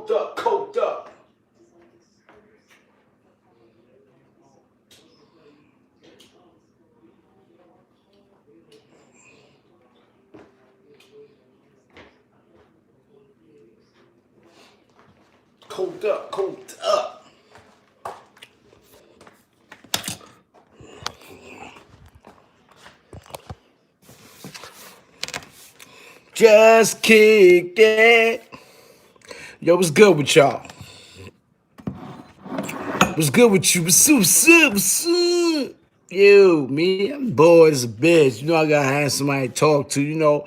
coked up, coked up. Coked up, coked up. Just kicked it. Yo, what's good with y'all? What's good with you? What's up? What's up? Yo, me, I'm bored as a bitch. You know, I gotta have somebody to talk to, you know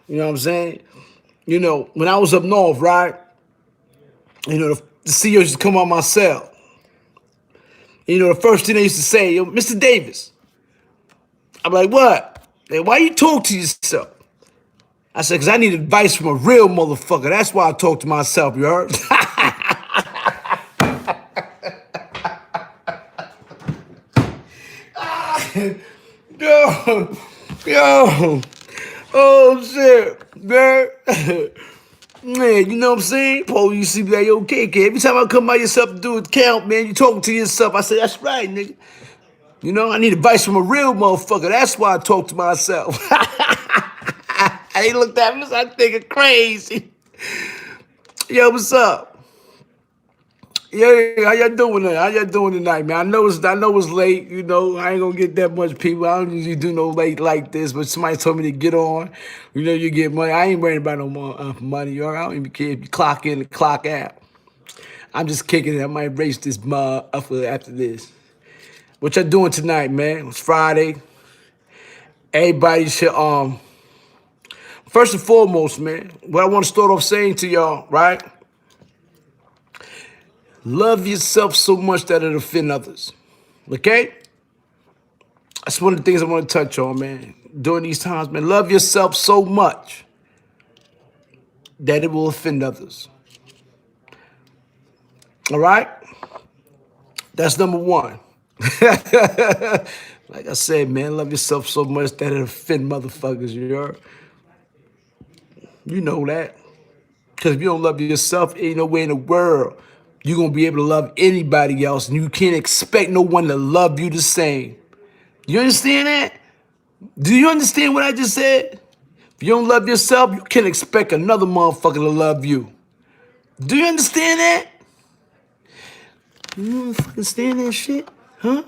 what I'm saying? You know, when I was up north, right? You know, the CEO used to come on my cell. You know, the first thing they used to say, yo, Mr. Davis. I'm like, what? Hey, why you talk to yourself? I said, because I need advice from a real motherfucker. That's why I talk to myself, you heard? Yo, yo, oh shit, man. Man, you know what I'm saying? Paul, you see me like, yo, KK, every time I come by yourself to do a count, man, you talking to yourself. I say, that's right, nigga. You know, I need advice from a real motherfucker. That's why I talk to myself. They looked at me, I thinking crazy. Yo, what's up? Yeah, how y'all doing tonight? How y'all doing tonight, man? I know it's late. You know, I ain't gonna get that much people. I don't usually do no late like this, but somebody told me to get on. You know, you get money. I ain't worrying about no more money. Or I don't even care if you clock in and clock out. I'm just kicking it. I might race this after this. What y'all doing tonight, man? It's Friday. Everybody should first and foremost, man. What I want to start off saying to y'all, right? Love yourself so much that it offend others. Okay? That's one of the things I want to touch on, man. During these times, man, love yourself so much that it will offend others. All right? That's number one. Like I said, man, love yourself so much that it offend motherfuckers, you heard? You know that. Because if you don't love yourself, ain't no way in the world you're going to be able to love anybody else, and you can't expect no one to love you the same. You understand that? Do you understand what I just said? If you don't love yourself, you can't expect another motherfucker to love you. Do you understand that? You don't fucking understand that shit? Huh?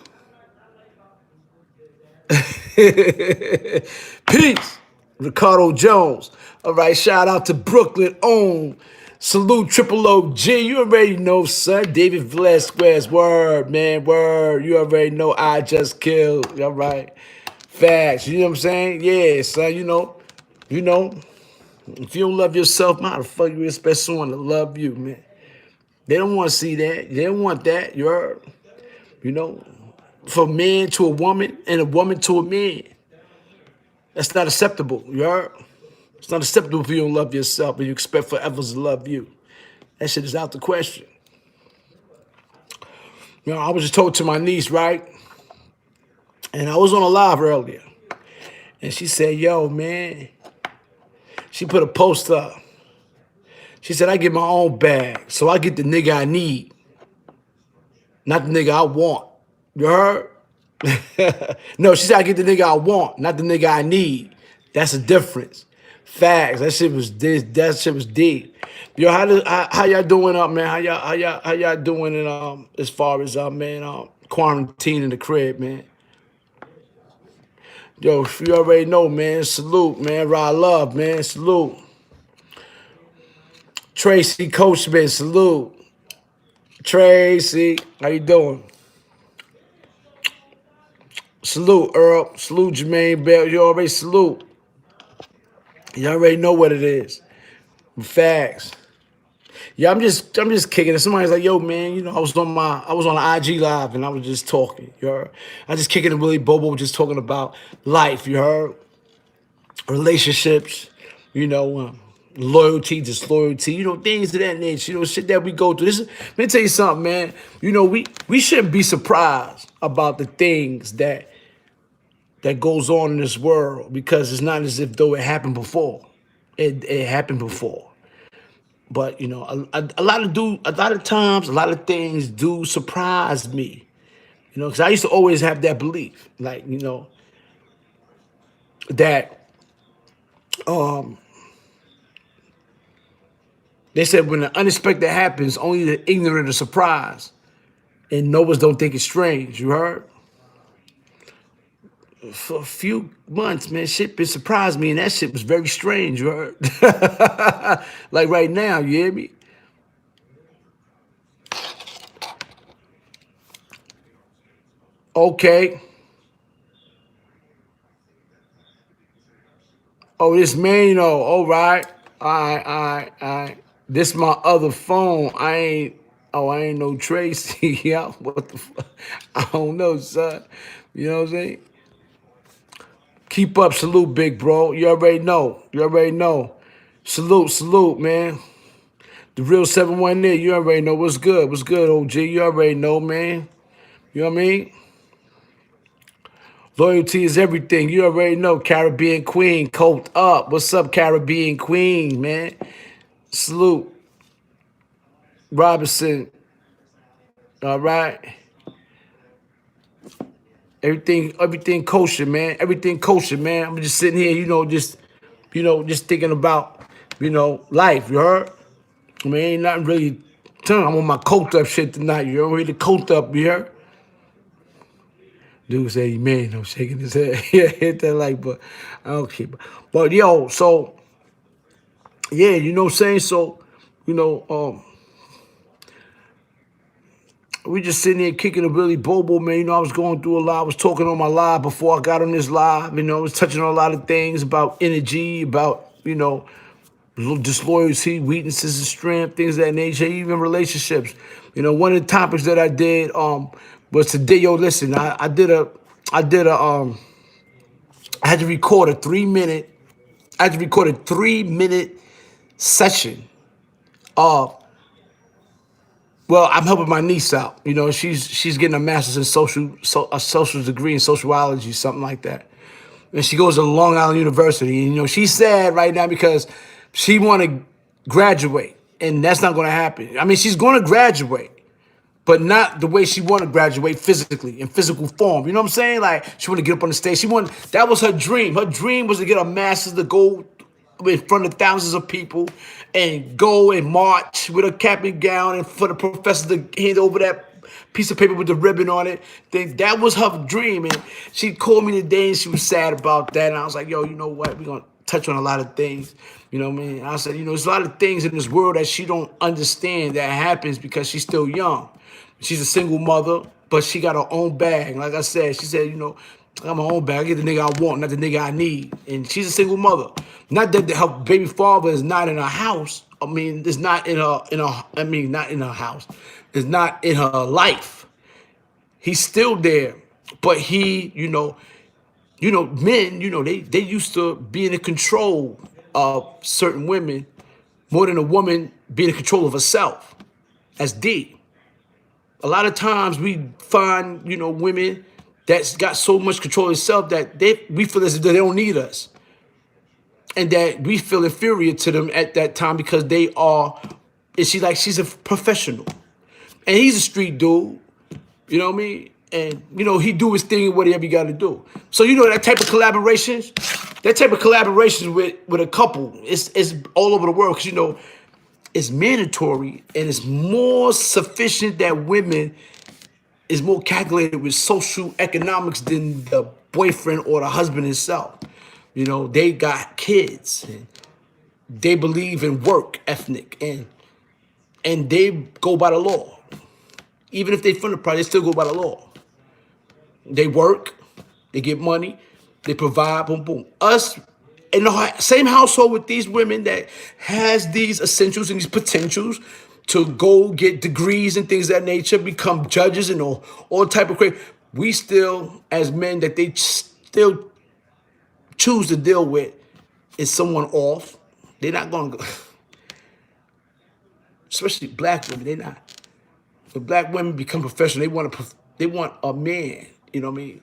Peace. Ricardo Jones. All right, shout out to Brooklyn own. Salute Triple OG. You already know, son. David Velasquez. Word, man. Word. You already know I just killed. All right. Facts. You know what I'm saying? Yeah, son. You know. If you don't love yourself, how the fuck you expect someone to love you, man? They don't want to see that. They don't want that. You heard? You know, from a man to a woman and a woman to a man. That's not acceptable. You heard? It's not acceptable if you don't love yourself and you expect for others to love you. That shit is out the question. You know, I was just talking to my niece, right? And I was on a live earlier. And she said, yo, man. She put a post up. She said, I get my own bag, so I get the nigga I need, not the nigga I want. You heard? No, she said, I get the nigga I want, not the nigga I need. That's the difference. Facts. That shit was deep. Yo, how y'all doing up, man? How y'all doing in as far as man quarantine in the crib, man? Yo, you already know, man. Salute, man. Ride love, man. Salute. Tracy Coachman, salute. Tracy, how you doing? Salute, Earl. Salute, Jermaine Bell. You already salute. You already know what it is. Facts. Yeah, I'm just kicking it. Somebody's like, yo, man, you know, I was on the IG live and I was just talking. You heard? I just kicking it really Bobo, just talking about life, you heard? Relationships, you know, loyalty, disloyalty, you know, things of that nature, you know, shit that we go through. Let me tell you something, man. You know, we shouldn't be surprised about the things that goes on in this world because it's not as if though it happened before. It happened before. But you know, a lot of times, a lot of things do surprise me. You know, because I used to always have that belief, like you know, that they said when the unexpected happens, only the ignorant are surprised, and nobles don't think it's strange. You heard? For a few months, man, shit been surprised me, and that shit was very strange. You heard? Like right now, you hear me? Okay. Oh, this Mano. All right. All right. This my other phone. I ain't no Tracy. Yeah, what the fuck? I don't know, son. You know what I'm saying? Keep up, salute, big bro. You already know. You already know. Salute, man. The real 7-1 there. You already know what's good. What's good, OG? You already know, man. You know what I mean? Loyalty is everything. You already know. Caribbean Queen, Kult up. What's up, Caribbean Queen, man? Salute. Robinson. All right. Everything kosher, man. Everything kosher, man. I'm just sitting here, just thinking about, life, you heard? I mean, ain't nothing really. I'm on my coat up shit tonight. You already the coat up, you heard? Dude say, man, I'm shaking his head. Yeah, hit that like, but I don't care. But yo, so yeah, you know what I'm saying? So, you know, we just sitting there kicking a really bobo, man. You know, I was going through a lot. I was talking on my live before I got on this live. You know, I was touching on a lot of things about energy, about, disloyalty, weaknesses and strength, things of that nature, even relationships. You know, one of the topics that I did was today, yo, listen, I had to record a 3 minute, I had to record a 3 minute session of, well, I'm helping my niece out. You know, she's getting a master's in a social degree in sociology, something like that. And she goes to Long Island University. And, you know, she's sad right now because she want to graduate, and that's not going to happen. I mean, she's going to graduate, but not the way she want to graduate physically, in physical form. You know what I'm saying? Like, she want to get up on the stage. That was her dream. Her dream was to get a master's, to go in front of thousands of people and go and march with a cap and gown, and for the professor to hand over that piece of paper with the ribbon on it. That was her dream. And she called me today and she was sad about that. And I was like, yo, you know what? We're going to touch on a lot of things. You know what I mean? I said, there's a lot of things in this world that she don't understand that happens because she's still young. She's a single mother, but she got her own bag. Like I said, she said, I got my own bag. I get the nigga I want, not the nigga I need. And she's a single mother. Not that her baby father is not in her house. I mean, it's not not in her house. It's not in her life. He's still there. But he, men, they used to be in control of certain women more than a woman being in control of herself. That's deep. A lot of times we find, women that's got so much control of themselves that we feel as if they don't need us. And that we feel inferior to them at that time because they are, and she's a professional. And he's a street dude, you know what I mean? And, he do his thing, whatever he got to do. So, that type of collaborations, with a couple, it's all over the world because, it's mandatory and it's more sufficient that women is more calculated with social economics than the boyfriend or the husband himself. They got kids and they believe in work ethic and they go by the law. Even if they from the project, they still go by the law. They work, they get money, they provide, boom, boom. Us in the same household with these women that has these essentials and these potentials to go get degrees and things of that nature, become judges and all type of crazy. We still, as men, that they still choose to deal with is someone off. They're not going to go, especially black women, they're not. When black women become professional, they want a man, you know what I mean?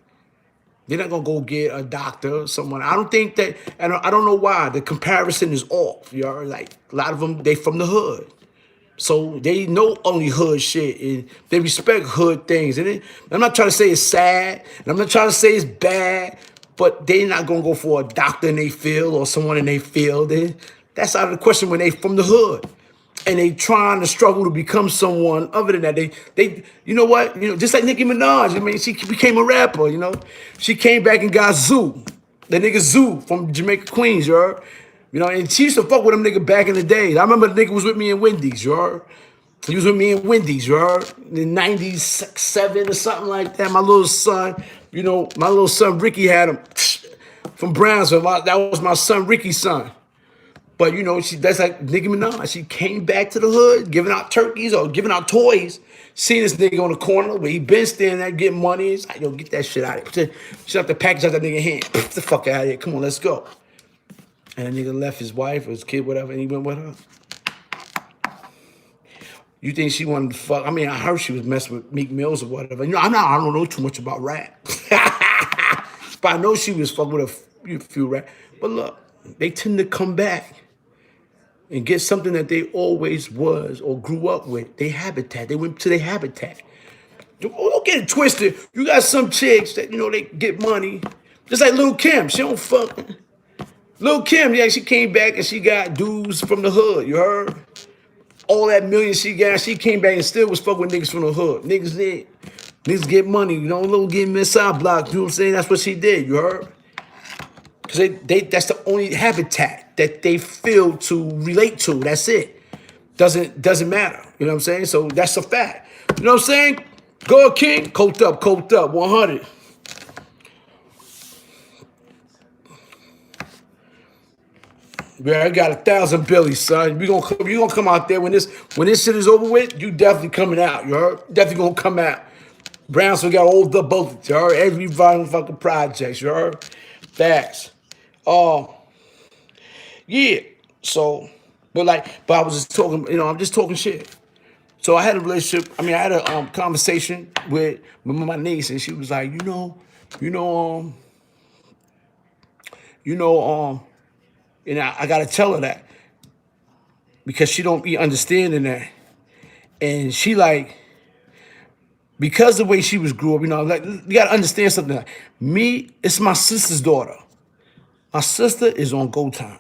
They're not gonna go get a doctor or someone. I don't think that, and I don't know why. The comparison is off. You know, like a lot of them, they from the hood. So they know only hood shit and they respect hood things. And I'm not trying to say it's sad, and I'm not trying to say it's bad, but they're not gonna go for a doctor in their field or someone in their field. That's out of the question when they from the hood. And they trying to struggle to become someone other than that. They, you know what? You know, just like Nicki Minaj. I mean, she became a rapper. You know, she came back and got Zoo, the nigga Zoo from Jamaica, Queens. You heard? You know, and she used to fuck with them nigga back in the days. I remember the nigga was with me in Wendy's. You heard? He was with me in Wendy's. You heard? In '97 or something like that. My little son, you know, my little son Ricky had him from Brownsville. That was my son Ricky's son. But you know, that's like Nicki Minaj. She came back to the hood, giving out turkeys or giving out toys. Seen this nigga on the corner where he been standing there getting money. It's like, yo, get that shit out of here. She left the package out that nigga hand. Get the fuck out of here. Come on, let's go. And the nigga left his wife or his kid, whatever, and he went with her. You think she wanted to fuck? I mean, I heard she was messing with Meek Mills or whatever. You know, I don't know too much about rap. But I know she was fucking with a few rap. But look, they tend to come back and get something that they always was or grew up with. Their habitat. They went to their habitat. Don't get it twisted. You got some chicks that, you know, they get money. Just like Lil' Kim. She don't fuck. Lil' Kim, yeah, she came back and she got dudes from the hood. You heard? All that million she got, she came back and still was fucking with niggas from the hood. Niggas get money. You know, little get missile block. You know what I'm saying? That's what she did. You heard? Because that's the only habitat that they feel to relate to. That's it. Doesn't matter. You know what I'm saying? So that's a fact. You know what I'm saying? Go King, Kult up, 100. Yeah, I got 1,000 Billies, son. You gonna come out there when this shit is over with. You definitely coming out. You heard? Definitely gonna come out. Brownsville got all the both. You heard? Every fucking projects. You heard? Facts. Yeah. So, but I was just talking. You know, I'm just talking shit. So I had a relationship. I mean, I had a conversation with my niece, and she was like, and I gotta tell her that because she don't be understanding that, and she like because the way she was grew up, you know, like you gotta understand something. Like, me, it's my sister's daughter. My sister is on Go Time.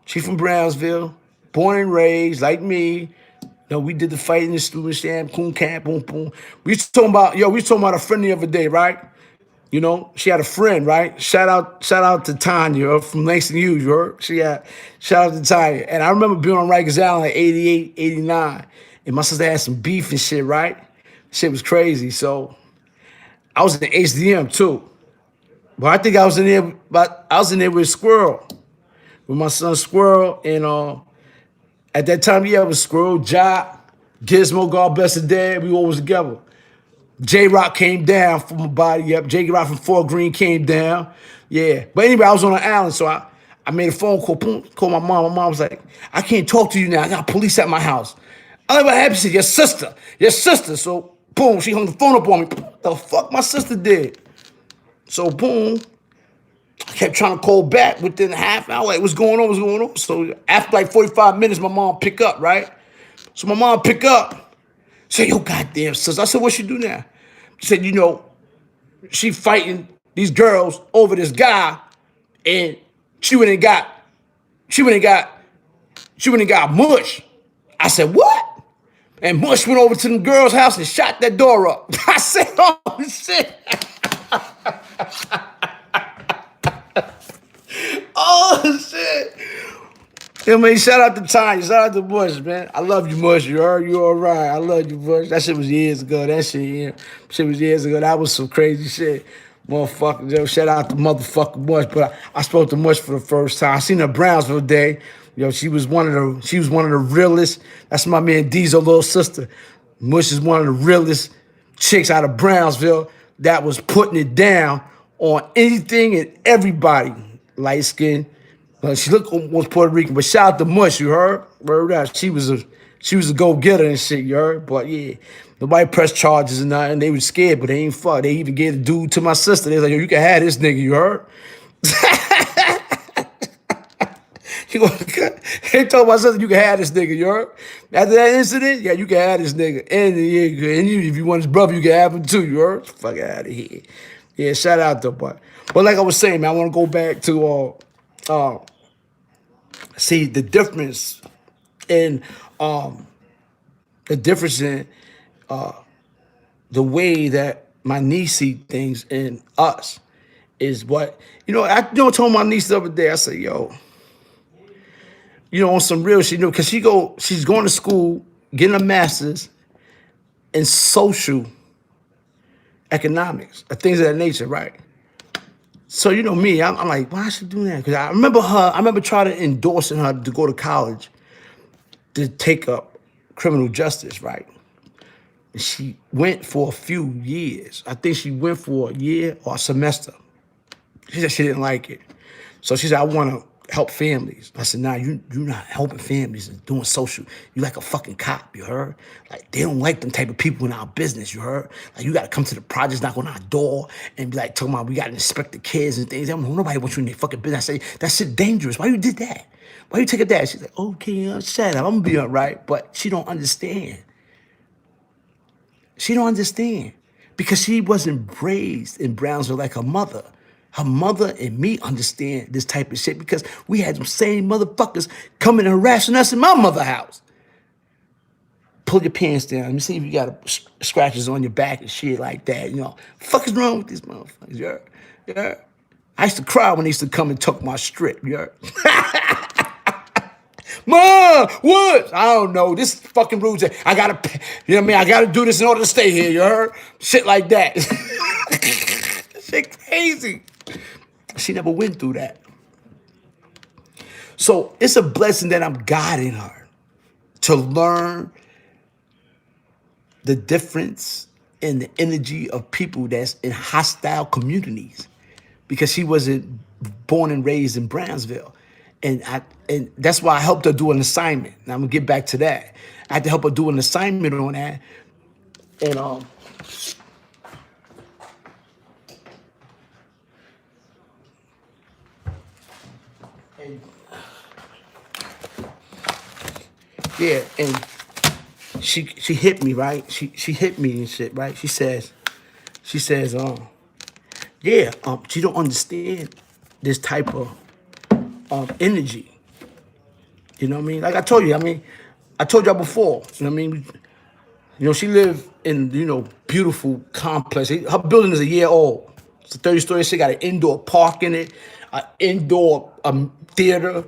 She from Brownsville, born and raised like me. You know, we did the fight in the student camp, coon camp, boom, boom. We was talking about a friend the other day, right? You know, she had a friend, right? Shout out to Tanya from Langston Hughes, you heard? Shout out to Tanya. And I remember being on Rikers Island like 88, 89. And my sister had some beef and shit, right? Shit was crazy. So I was in the HDM too. But I think I was in there with Squirrel. With my son Squirrel. And at that time, yeah, it was Squirrel, Jock, Gizmo, God bless his dad. We all was together. J-Rock came down from my body up. J-Rock from Fort Greene came down. Yeah. But anyway, I was on an island, so I made a phone call, called my mom. My mom was like, I can't talk to you now. I got police at my house. I like what happened. She said, your sister. So, boom, she hung the phone up on me. What the fuck my sister did? So, boom, I kept trying to call back within a half hour. Like, what's going on? So, after like 45 minutes, my mom pick up, right? So, my mom pick up. Say, yo, goddamn, sis. I said, what she do now? She said, you know, she fighting these girls over this guy, and she went and got Mush. I said, what? And Mush went over to the girl's house and shot that door up. I said, oh, shit. Oh, shit. Yeah, man, shout out to Tanya. Shout out to Bush, man. I love you, Mush. You heard? You all right. I love you, Bush. That shit was years ago. Shit was years ago. That was some crazy shit. Motherfucker, yo, shout out to motherfucking Mush. But I spoke to Mush for the first time. I seen her Brownsville day. Yo, she was one of the realest. That's my man Diesel, little sister. Mush is one of the realest chicks out of Brownsville that was putting it down on anything and everybody. Light skin, She looked almost Puerto Rican, but shout out to Mush, you heard? Word out. She was a go-getter and shit, you heard? But yeah, nobody pressed charges and nothing. They was scared, but they ain't fuck. They even gave the dude to my sister. They was like, yo, you can have this nigga, you heard? They told my sister, you can have this nigga, you heard? After that incident, yeah, you can have this nigga. And, yeah, and if you want his brother, you can have him too, you heard? Fuck out of here. Yeah, shout out though, but like I was saying, man, I want to go back to see the difference in the way that my niece see things in us is what I told my niece the other day. I said, yo, on some real shit, because she's going to school, getting a master's in social economics, or things of that nature, right? So me, I'm like, why is she doing that? Because I remember trying to endorsing her to go to college to take up criminal justice, right? And she went for a few years. I think she went for a year or a semester. She said she didn't like it. So she said, I want to help families. I said, nah, you're not helping families and doing social. You like a fucking cop, you heard? Like, they don't like them type of people in our business, you heard? Like, you got to come to the projects, knock on our door, and be like, talking about we got to inspect the kids and things. Nobody wants you in their fucking business. I say, that shit dangerous. Why you did that? Why you take it that? She's like, okay, shut up. I'm going to be all right. But she don't understand. She don't understand. Because she wasn't raised in Brownsville like her mother. Her mother and me understand this type of shit because we had them same motherfuckers coming and harassing us in my mother's house. Pull your pants down. Let me see if you got scratches on your back and shit like that. Fuck is wrong with these motherfuckers? Yeah. I used to cry when they used to come and tuck my strip. Yeah. Mom, what? I don't know. This fucking rules. I gotta, I gotta do this in order to stay here. You heard? Shit like that. Shit crazy. She never went through that. So it's a blessing that I'm guiding her to learn the difference in the energy of people that's in hostile communities, because she wasn't born and raised in Brownsville. And that's why I helped her do an assignment. And I'm gonna get back to that. I had to help her do an assignment on that. And yeah, and she hit me, right? She hit me and shit, right? She says, yeah, she don't understand this type of energy. You know what I mean? Like I told you, I told y'all before, you know what I mean? She lived in, beautiful complex. Her building is a year old. It's a 30-story. She got an indoor park in it, an indoor theater.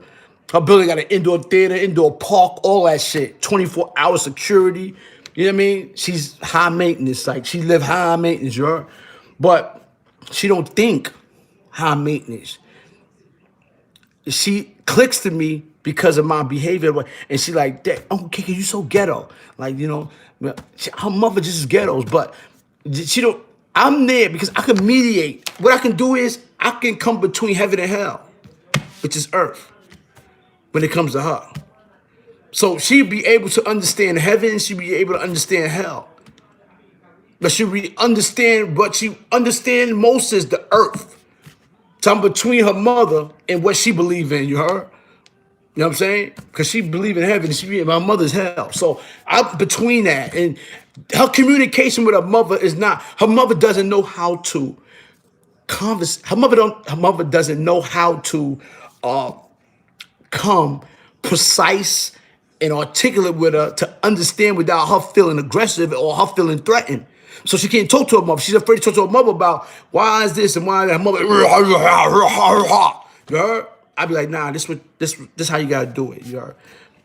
Her building got an indoor theater, indoor park, all that shit. 24-hour security. You know what I mean? She's high maintenance. Like, she live high maintenance, you heard? But she don't think high maintenance. She clicks to me because of my behavior. And she like, Dad, Uncle Kiki, you so ghetto. Like, her mother just is ghettos. But she don't, I'm there because I can mediate. What I can do is I can come between heaven and hell, which is earth, when it comes to her. So she'd be able to understand heaven, she'd be able to understand hell. But she really understand what she understand most is the earth. So I'm between her mother and what she believe in, you heard? You know what I'm saying? Because she believe in heaven, she be in my mother's hell. So I'm between that. And her communication with her mother is not, her mother doesn't know how to converse. Her mother doesn't know how to come precise and articulate with her to understand without her feeling aggressive or her feeling threatened. So she can't talk to her mother. She's afraid to talk to her mother about why is this and why is that. Her mother, you heard? I'd be like, nah, this how you gotta do it. You heard?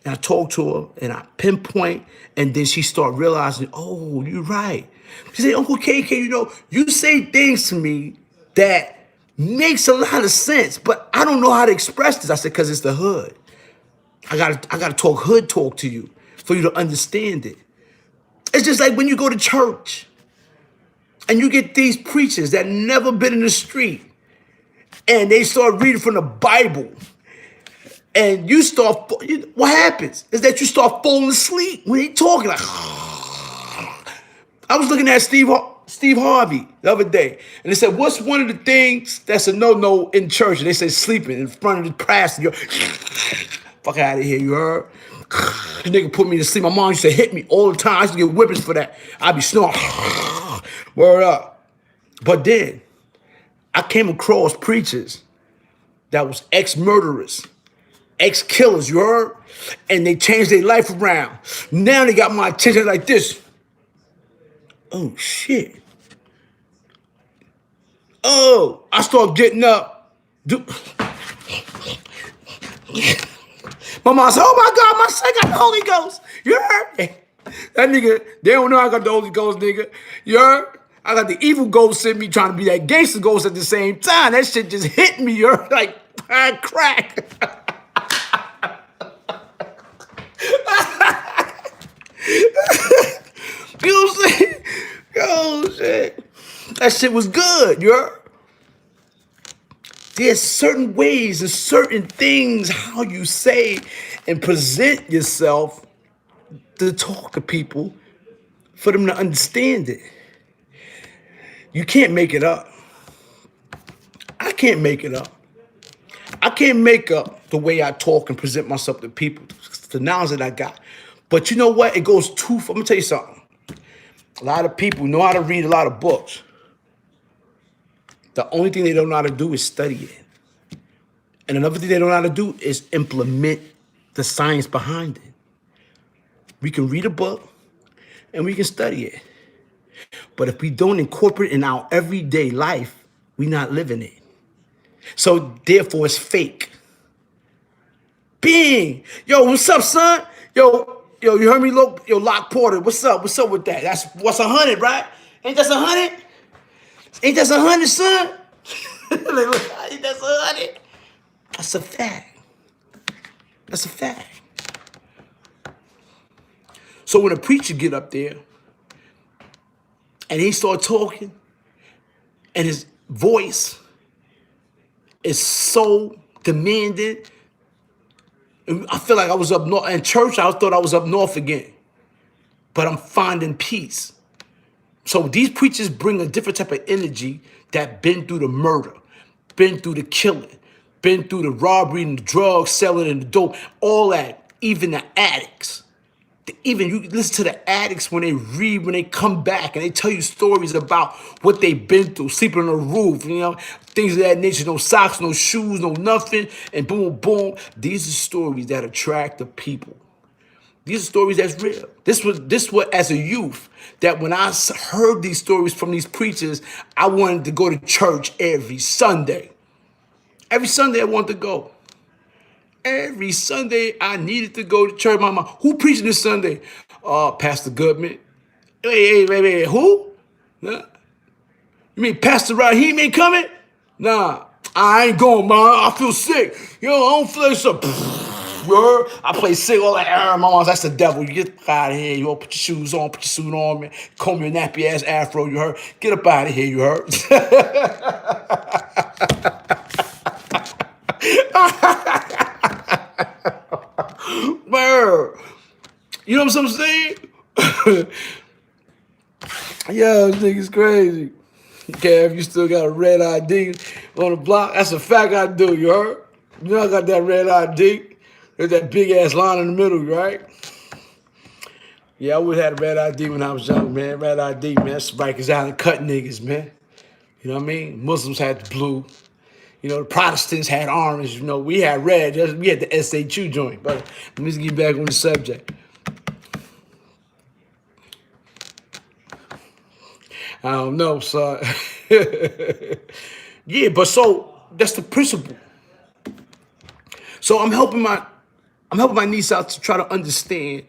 And I talk to her and I pinpoint, and then she start realizing, oh, you're right. She said, Uncle KK, you say things to me that makes a lot of sense, but I don't know how to express this. I said, because it's the hood. I gotta talk hood talk to you for you to understand it. It's just like when you go to church and you get these preachers that never been in the street and they start reading from the Bible And you start, what happens is that you start falling asleep when he talking like, I was looking at Steve Harvey the other day, and they said, what's one of the things that's a no-no in church? And they said sleeping in front of the pastor. You're, fuck out of here, you heard? The nigga put me to sleep. My mom used to hit me all the time. I used to get whippings for that. I'd be snoring. Word up. But then, I came across preachers that was ex-murderers, ex-killers, you heard? And they changed their life around. Now they got my attention like this. Oh, shit. Oh, I start getting up. My mom said, oh my God, my son got the Holy Ghost. You heard? That nigga, they don't know I got the Holy Ghost, nigga. You heard? I got the evil ghost in me trying to be that gangster ghost at the same time. That shit just hit me, you heard? Like crack. You know what I'm saying? Oh, shit. That shit was good, you heard? There's certain ways and certain things how you say and present yourself to talk to people for them to understand it. You can't make it up. I can't make it up. I can't make up the way I talk and present myself to people, the knowledge that I got. But you know what? It goes too far. I'm going to tell you something. A lot of people know how to read a lot of books. The only thing they don't know how to do is study it. And another thing they don't know how to do is implement the science behind it. We can read a book and we can study it. But if we don't incorporate it in our everyday life, we're not living it. So therefore it's fake. Bing! Yo, what's up, son? Yo, you heard me, look? Yo, Lock Porter, what's up? What's up with that? That's what's 100, right? Ain't that 100? Ain't that 100, son? Ain't that 100? That's a fact. That's a fact. So when a preacher get up there and he start talking and his voice is so demanding, and I feel like I was up north. In church, I thought I was up north again. But I'm finding peace. So these preachers bring a different type of energy that been through the murder, been through the killing, been through the robbery and the drug selling and the dope, all that, even the addicts. Even you listen to the addicts when they read, when they come back and they tell you stories about what they've been through, sleeping on a roof, you know, things of that nature, no socks, no shoes, no nothing, and boom, boom. These are stories that attract the people. These are stories that's real. This was as a youth that when I heard these stories from these preachers, I wanted to go to church every Sunday. Every Sunday I wanted to go. Every Sunday I needed to go to church. My mom, who preaching this Sunday? Pastor Goodman. Wait, who? Nah. You mean Pastor Raheem ain't coming? Nah, I ain't going, man. I feel sick. Yo, I don't feel like so. I play sick all that. My mom's, that's the devil. You get out of here. You all put your shoes on, put your suit on, man. Comb your nappy ass afro, you heard? Get up out of here, you heard? Bird. You know what I'm saying? Yo, this nigga's crazy. Kev, you still got a red ID on the block? That's a fact I do, you heard? You know I got that red ID. There's that big ass line in the middle, right? Yeah, I would have had a red ID when I was young, man. Red ID, man. That's Rikers Island cut niggas, man. You know what I mean? Muslims had the blue. You know, the Protestants had orange. You know, we had red. We had the SHU joint. But let me just get back on the subject. I don't know, son. Yeah, but so that's the principle. So I'm helping my niece out to try to understand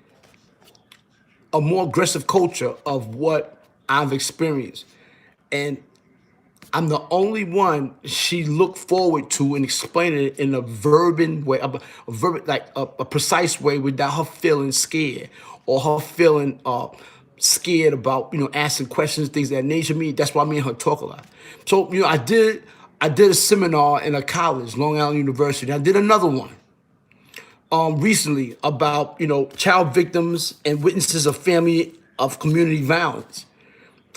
a more aggressive culture of what I've experienced. And I'm the only one she looked forward to and explaining it in a verbal way, a precise way without her feeling scared or her feeling scared about, you know, asking questions, things of that nature. That's why me and her talk a lot. So, you know, I did a seminar in a college, Long Island University. I did another one. recently about, child victims and witnesses of family of community violence.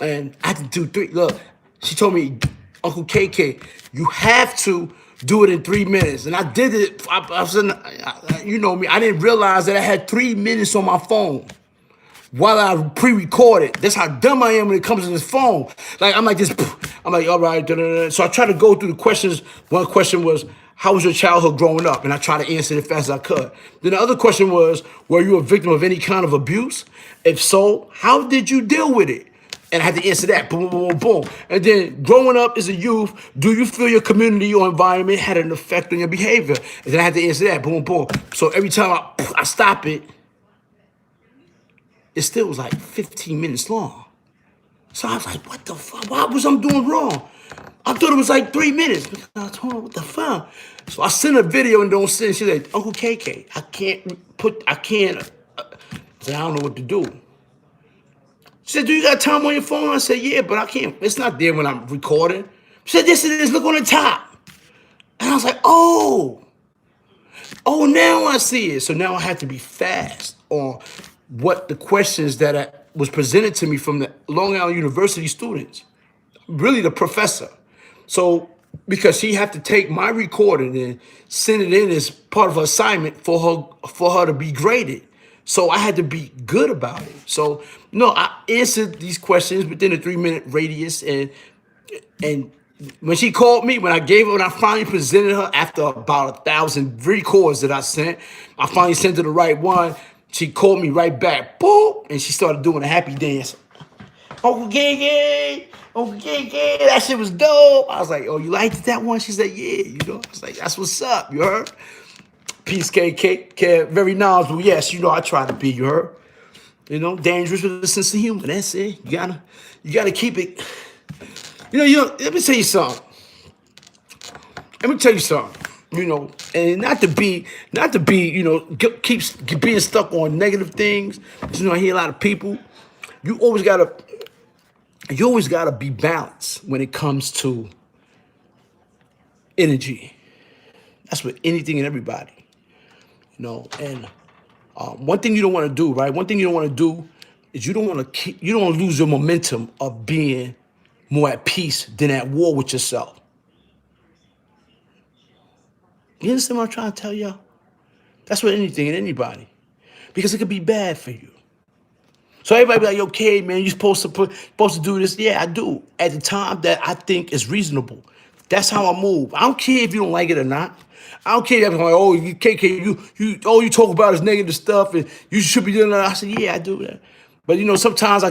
And I had to do three. Look, she told me, Uncle KK, you have to do it in 3 minutes. And I did it. I was you know me, I didn't realize that I had 3 minutes on my phone while I pre-recorded. That's how dumb I am when it comes to this phone. Like, I'm like this, I'm like, all right, da, da, da. So I try to go through the questions. One question was, how was your childhood growing up? And I try to answer it as fast as I could. Then the other question was, were you a victim of any kind of abuse? If so, how did you deal with it? And I had to answer that, boom, boom, boom, boom. And then growing up as a youth, do you feel your community or environment had an effect on your behavior? And then I had to answer that, boom, boom. So every time I stop it, it still was like 15 minutes long. So I was like, what the fuck? What was I doing wrong? I thought it was like 3 minutes. I told her, what the fuck? So I sent a video and don't send. She's like, Uncle KK, I can't. I said, I don't know what to do. She said, do you got time on your phone? I said, yeah, but I can't. It's not there when I'm recording. She said, yes, it is. Look on the top. And I was like, oh, now I see it. So now I had to be fast on what the questions that was presented to me from the Long Island University students, really the professor. So because she had to take my recording and send it in as part of her assignment for her to be graded. So I had to be good about it. So no, I answered these questions within a 3-minute radius, and when she called me, when I finally presented her after about 1,000 records that I sent, I finally sent her the right one. She called me right back, boom, and she started doing a happy dance. Uncle Gay, that shit was dope. I was like, oh, you liked that one? She said, yeah, I was like, that's what's up, you heard? Peace, KK, very knowledgeable. Yes, I try to be, you heard? Dangerous with a sense of humor. That's it. You gotta keep it. Let me tell you something. And not to be, keep being stuck on negative things. I hear a lot of people. You always gotta be balanced when it comes to energy. That's with anything and everybody. And one thing you don't want to do, right? One thing you don't want to do is you don't want to lose your momentum of being more at peace than at war with yourself. You understand what I'm trying to tell y'all? That's with anything and anybody, because it could be bad for you. So everybody be like, okay, man, you're supposed to do this. Yeah, I do. At the time that I think is reasonable. That's how I move. I don't care if you don't like it or not. I don't care if I'm like, oh, you KK, all you talk about is negative stuff and you should be doing that. I said, yeah, I do that. But sometimes I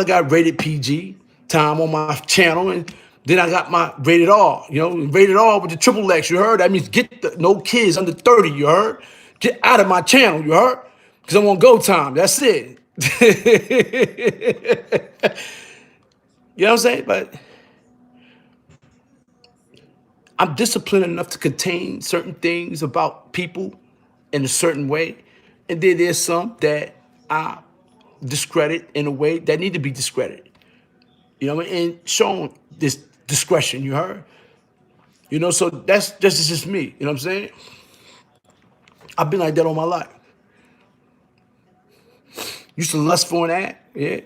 got rated PG time on my channel, and then I got my rated R, rated R with the triple X, you heard? That means no kids under 30, you heard? Get out of my channel, you heard? Because I'm on go time, that's it. You know what I'm saying? But I'm disciplined enough to contain certain things about people in a certain way. And then there's some that I discredit in a way that need to be discredited. And showing this discretion, you heard? So that's just me. You know what I'm saying? I've been like that all my life. Used to lust for an act, yeah.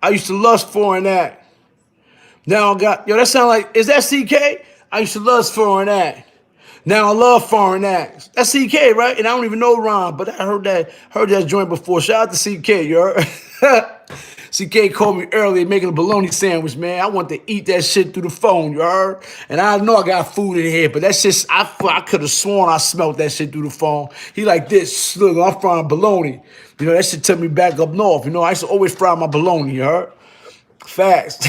I used to lust for an act. Now I got, that sound like, is that CK? I used to lust for an act. Now I love foreign acts. That's CK, right? And I don't even know Ron, but I heard that joint before. Shout out to CK, you heard? CK called me earlier making a bologna sandwich, man. I want to eat that shit through the phone, you heard? And I know I got food in here, but that shit, I could have sworn I smelled that shit through the phone. He like this, look, I'm frying bologna. That shit took me back up north. I used to always fry my bologna, you heard? Fast.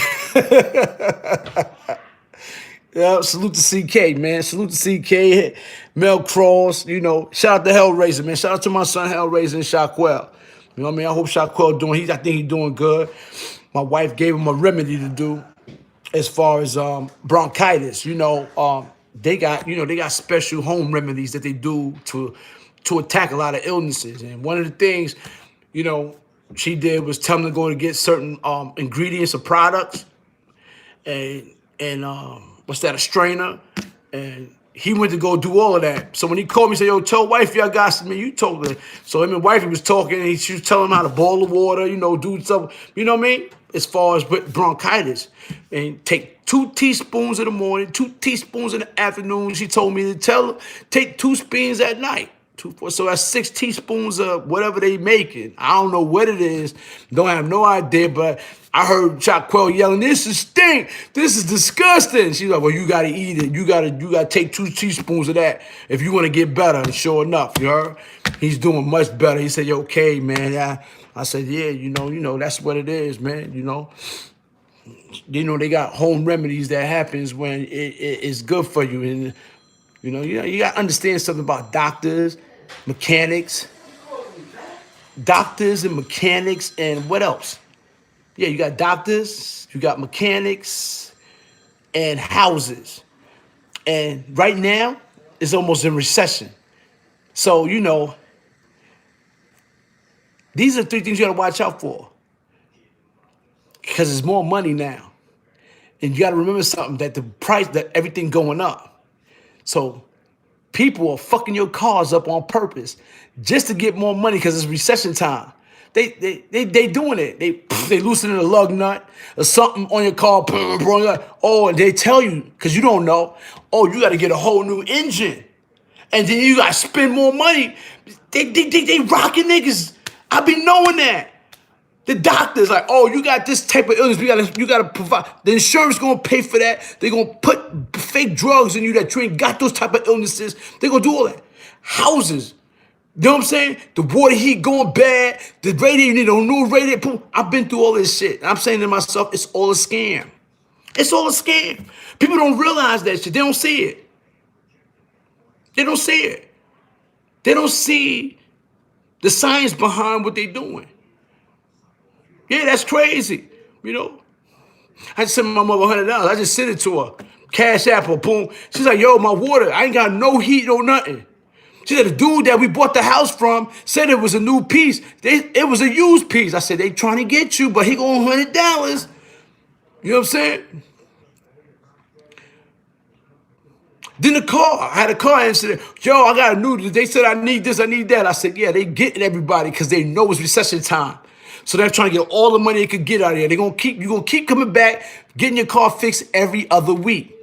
Yeah, salute to CK, man. Salute to CK, Mel Cross, Shout out to Hellraiser, man. Shout out to my son Hellraiser and Shaquell. You know what I mean? I hope Shaquell I think he's doing good. My wife gave him a remedy to do as far as bronchitis. They got special home remedies that they do to attack a lot of illnesses. And one of the things, she did was tell him to go to get certain ingredients or products and what's that, a strainer, And he went to go do all of that. So when he called me, he said, yo, tell wifey I got something. You told her. So him and wifey was talking, and she was telling him how to boil the water, do stuff, you know what I mean? As far as with bronchitis. And take 2 teaspoons in the morning, 2 teaspoons in the afternoon. She told me to tell her, take 2 spoons at night. So that's 6 teaspoons of whatever they making. I don't know what it is. Don't have no idea, but I heard Chaquel yelling, this is stink. This is disgusting. She's like, well, you got to eat it. You got to take 2 teaspoons of that if you want to get better. And sure enough, you heard? He's doing much better. He said, okay, man. I said, yeah, that's what it is, man, they got home remedies that happens when it's good for you. And, you got to understand something about doctors, mechanics, and what else? Yeah, you got doctors, you got mechanics, and houses. And right now, it's almost in recession. So, these are 3 things you got to watch out for. Because there's more money now. And you got to remember something, that the price, that everything going up. So people are fucking your cars up on purpose just to get more money because it's recession time. They doing it. They loosening a lug nut or something on your car. Oh, and they tell you, because you don't know, oh, you got to get a whole new engine. And then you got to spend more money. They rocking niggas. I be knowing that. The doctor's like, oh, you got this type of illness. You gotta provide. The insurance gonna pay for that. They're gonna put fake drugs in you that you ain't got those type of illnesses. They're gonna do all that. Houses. You know what I'm saying? The water heat going bad. The radiator, you need a new radiator. I've been through all this shit. I'm saying to myself, it's all a scam. It's all a scam. People don't realize that shit. They don't see it. They don't see it. They don't see the science behind what they're doing. Yeah, that's crazy. I just sent my mother $100. I just sent it to her. Cash Apple, boom. She's like, yo, my water, I ain't got no heat, no nothing. She said, the dude that we bought the house from said it was a new piece. It was a used piece. I said, they trying to get you, but he going $100. You know what I'm saying? Then the car, I had a car incident. Yo, I got a new, they said I need this, I need that. I said, yeah, they getting everybody because they know it's recession time. So they're trying to get all the money they could get out of there. You're gonna keep coming back, getting your car fixed every other week.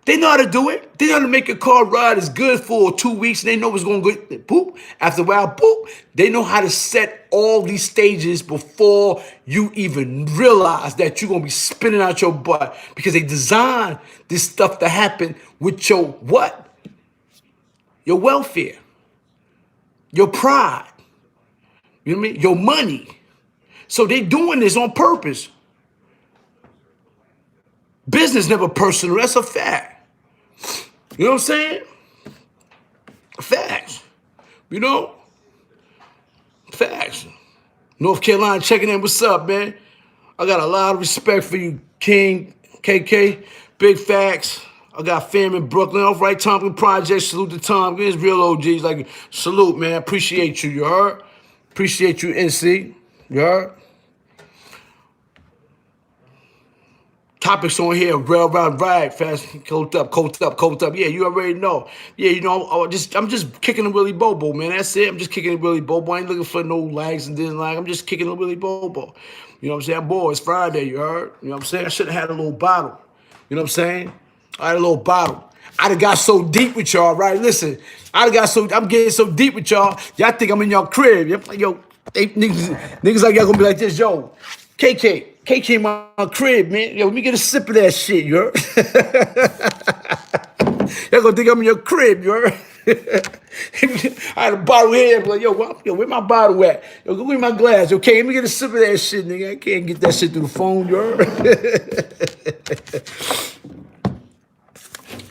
They know how to do it. They know how to make your car ride as good for 2 weeks, and they know it's gonna go boop. After a while, boop. They know how to set all these stages before you even realize that you're gonna be spinning out your butt, because they designed this stuff to happen with your what? Your welfare, your pride. You know what I mean? Your money. So they doing this on purpose. Business never personal. That's a fact. You know what I'm saying? Facts. Facts. North Carolina checking in. What's up, man? I got a lot of respect for you, King, KK. Big facts. I got fam in Brooklyn. Off Right Tompkins Project. Salute to Tom. It's real OGs. Like, salute, man. Appreciate you. You heard? Appreciate you, NC. You heard? Topics on here, railroad ride, fast, coat up. Yeah, you already know. Yeah, I'm just kicking a Willy Bobo, man. That's it. I'm just kicking a Willy Bobo. I ain't looking for no lags and dislike. I'm just kicking a Willy Bobo. You know what I'm saying? Boy, it's Friday, you heard? You know what I'm saying? I should have had a little bottle. You know what I'm saying? I had a little bottle. I done got so deep with y'all, right? Listen, I'm getting so deep with y'all. Y'all think I'm in y'all crib. Yo, niggas like y'all gonna be like this, yo, KK my crib, man. Yo, let me get a sip of that shit, you heard? Y'all gonna think I'm in your crib, you heard? I had a bottle here. I'm like, yo, where my bottle at? Yo, go get my glass. Okay, let me get a sip of that shit, nigga. I can't get that shit through the phone, you heard?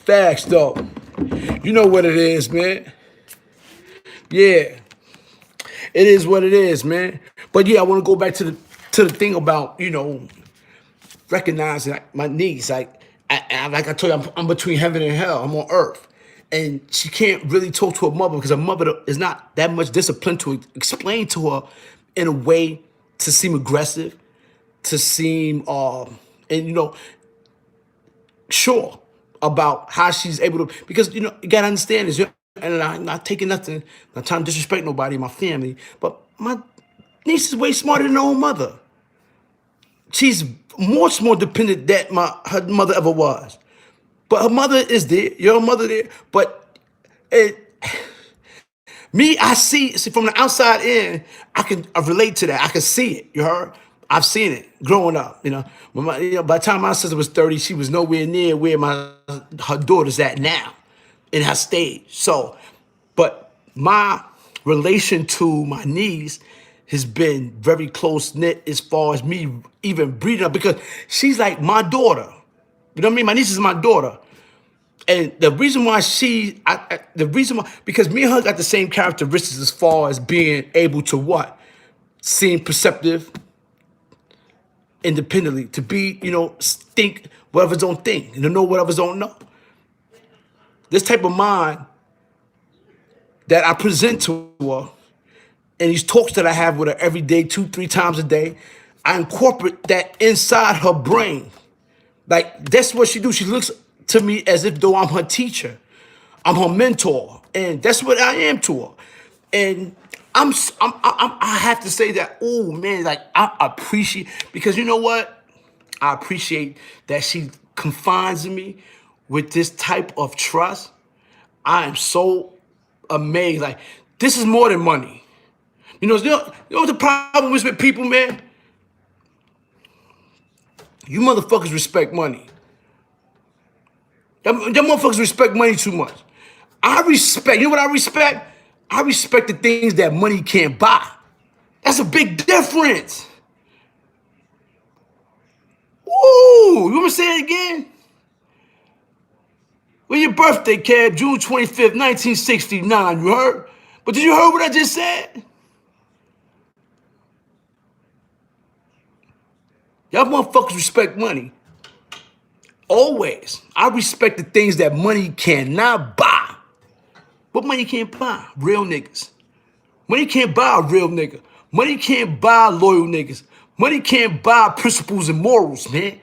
Facts, though. You know what it is, man. Yeah. It is what it is, man. But yeah, I want to go back to the thing about, recognizing my needs. Like I told you, I'm between heaven and hell. I'm on earth. And she can't really talk to her mother because her mother is not that much disciplined to explain to her in a way to seem aggressive, to seem, sure, about how she's able to, because you gotta understand this, and I'm not taking nothing, not trying to disrespect nobody in my family, but my niece is way smarter than her own mother. She's much more dependent than her mother ever was. But her mother is there, your mother there, but it, me, I see from the outside in, I relate to that. I can see it. You heard? I've seen it growing up. By the time my sister was 30, she was nowhere near where her daughter's at now, in her stage. So, but my relation to my niece has been very close knit as far as me even breeding her, because she's like my daughter. You know what I mean? My niece is my daughter. And the reason why because me and her got the same characteristics as far as being able to what? Seem perceptive independently, to be, think what others don't think, and to know what others don't know. This type of mind that I present to her, and these talks that I have with her every day, 2-3 times a day, I incorporate that inside her brain. Like, that's what she do. She looks to me as if though I'm her teacher. I'm her mentor. And that's what I am to her. And I have to say that, oh man, like I appreciate, because you know what? I appreciate that she confines in me with this type of trust. I am so amazed. Like, this is more than money. You know what the problem is with people, man? You motherfuckers respect money. Them motherfuckers respect money too much. I respect, you know what I respect? I respect the things that money can't buy. That's a big difference. Woo! You want me to say it again? When your birthday, Cab, June 25th, 1969, you heard? But did you hear what I just said? Y'all motherfuckers respect money. Always. I respect the things that money cannot buy. What money can't buy? Real niggas. Money can't buy a real nigga. Money can't buy loyal niggas. Money can't buy principles and morals, man.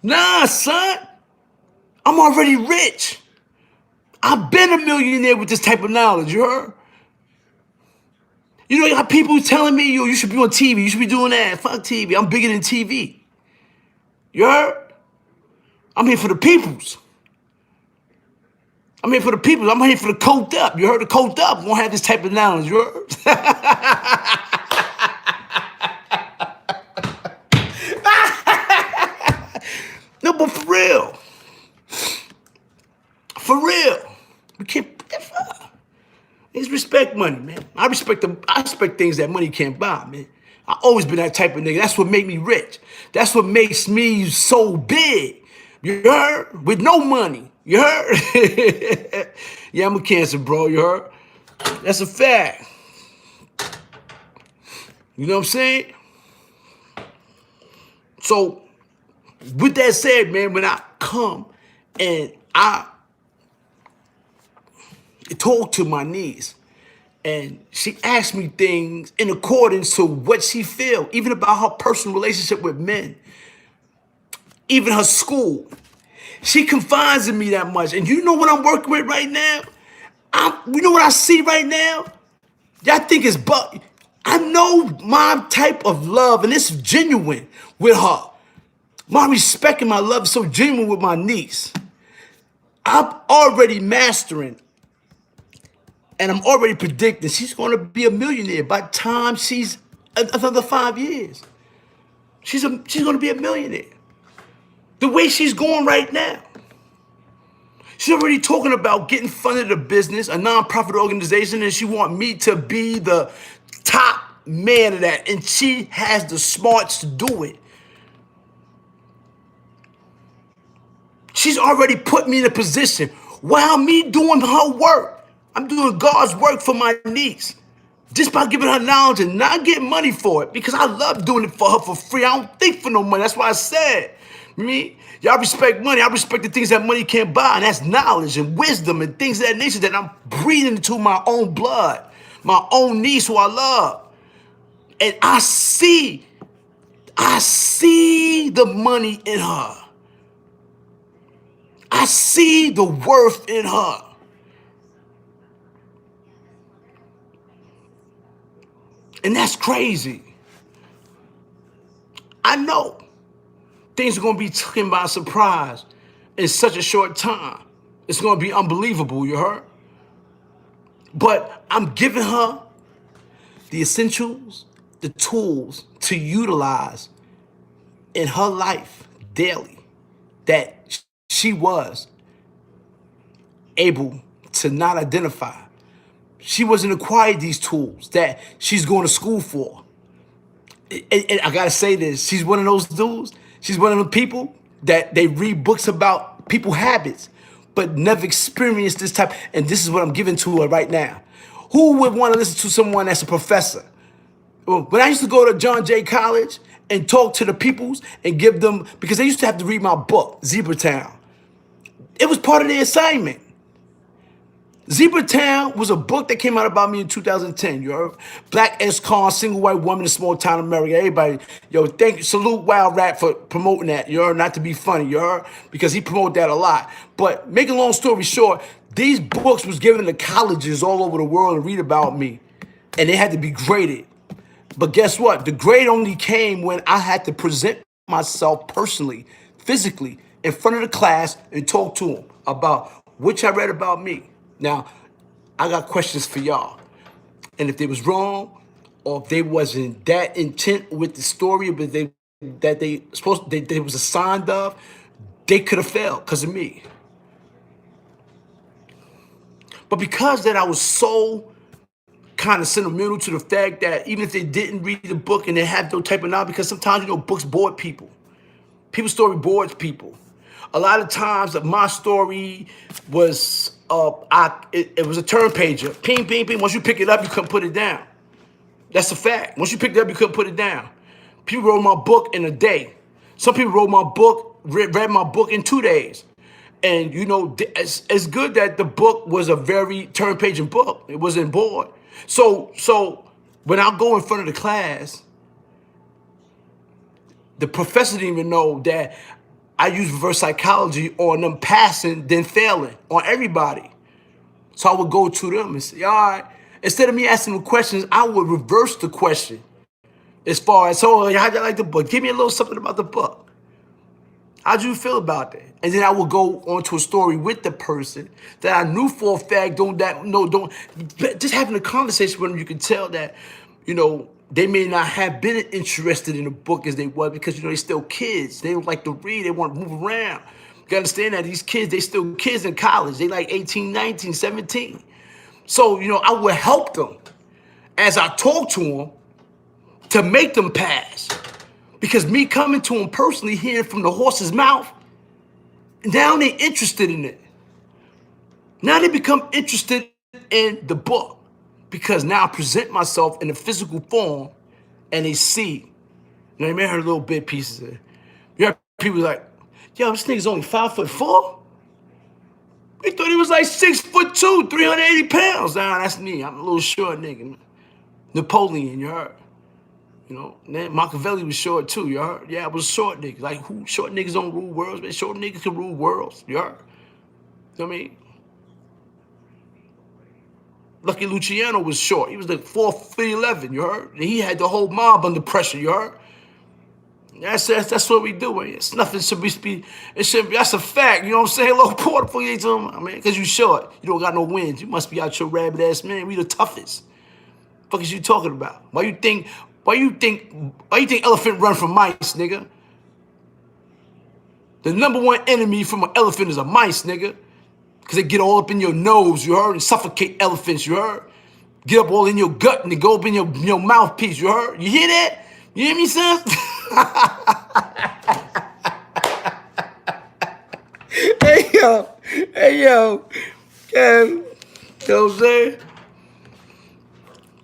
Nah, son. I'm already rich. I've been a millionaire with this type of knowledge, you heard? You got people telling me, you should be on TV, you should be doing that. Fuck TV, I'm bigger than TV. You heard? I'm here for the peoples. I'm here for the people. I'm here for the Kult up. You heard the Kult up? Won't have this type of knowledge. You heard? No, but for real. For real. We can't. Niggas respect money, man. I respect things that money can't buy, man. I always been that type of nigga. That's what made me rich. That's what makes me so big. You heard? With no money. You heard? Yeah, I'm a Cancer, bro. You heard? That's a fact. You know what I'm saying? So, with that said, man, when I come and I talk to my niece, and she asked me things in accordance to what she feel, even about her personal relationship with men, even her school. She confides in me that much. And you know what I'm working with right now? You know what I see right now? Y'all think it's I know my type of love, and it's genuine with her. My respect and my love is so genuine with my niece. I'm already mastering, and I'm already predicting she's going to be a millionaire by the time she's another 5 years. She's going to be a millionaire. The way she's going right now. She's already talking about getting funded a business, a nonprofit organization, and she want me to be the top man of that. And she has the smarts to do it. She's already put me in a position while me doing her work. I'm doing God's work for my niece. Just by giving her knowledge and not getting money for it, because I love doing it for her for free. I don't think for no money. That's why I said, y'all respect money. I respect the things that money can't buy, and that's knowledge and wisdom and things of that nature that I'm breathing into my own blood, my own niece who I love. And I see the money in her. I see the worth in her. And that's crazy. I know things are going to be taken by surprise in such a short time. It's going to be unbelievable, you heard? But I'm giving her the essentials, the tools to utilize in her life daily that she was able to not identify. She wasn't acquired these tools that she's going to school for. And I gotta say this, she's one of those dudes, she's one of the people that they read books about people habits, but never experienced this type, and this is what I'm giving to her right now. Who would want to listen to someone that's a professor? Well, when I used to go to John Jay College and talk to the peoples and give them, because they used to have to read my book, Zebra Town. It was part of the assignment. Zebra Town was a book that came out about me in 2010. You heard? Black ex-con, single white woman in small town America. Everybody, yo, thank you. Salute Wild Rat for promoting that. You heard? Not to be funny, you heard? Because he promoted that a lot. But make a long story short, these books was given to colleges all over the world to read about me. And they had to be graded. But guess what? The grade only came when I had to present myself personally, physically, in front of the class and talk to them about which I read about me. Now, I got questions for y'all. And if they was wrong, or if they wasn't that intent with the story but they was assigned of, they could have failed because of me. But because that I was so kind of sentimental to the fact that even if they didn't read the book and they had no type of knowledge, because sometimes, you know, books bored people. People's story boards people. A lot of times my story was, it was a turn pager. Ping, ping, ping. Once you pick it up, you couldn't put it down. That's a fact. Once you picked it up, you couldn't put it down. People wrote my book in a day. Some people wrote my book, read my book in 2 days. And, you know, it's good that the book was a very turn paging book. It wasn't bored. So when I go in front of the class, the professor didn't even know that I use reverse psychology on them passing, then failing, on everybody. So I would go to them and say, all right, instead of me asking them questions, I would reverse the question. As far as, so how'd you like the book? Give me a little something about the book. How'd you feel about that? And then I would go on to a story with the person that I knew for a fact, just having a conversation with them, you can tell that, you know, they may not have been interested in the book as they were because, you know, they're still kids. They don't like to read. They want to move around. You gotta understand that these kids, they still kids in college. They like 18, 19, 17. So, you know, I would help them as I talk to them to make them pass. Because me coming to them personally, hearing from the horse's mouth, now they're interested in it. Now they become interested in the book. Because now I present myself in a physical form and they see. You know, they may heard little bit pieces of it. You heard people like, yo, this nigga's only 5'4"? We thought he was like 6'2", 380 pounds. Nah, that's me. I'm a little short nigga. Napoleon, you heard? You know, then Machiavelli was short too, you heard? Yeah, I was a short nigga. Like, who short niggas don't rule worlds, man? Short niggas can rule worlds, you heard? You know what I mean? Lucky Luciano was short. He was like 4'11", you heard? And he had the whole mob under pressure, you heard? That's what we do, man. It's nothing should be, it should be, that's a fact, you know what I'm saying? Low Porter for you, I mean, because you short. You don't got no wins. You must be out your rabbit ass, man. We the toughest. Fuck is you talking about? Why you think elephant run from mice, nigga? The number one enemy from an elephant is a mice, nigga. Because they get all up in your nose, you heard? And suffocate elephants, you heard? Get up all in your gut and they go up in your mouthpiece, you heard? You hear that? You hear me, son? Hey, yo. You know what I'm saying?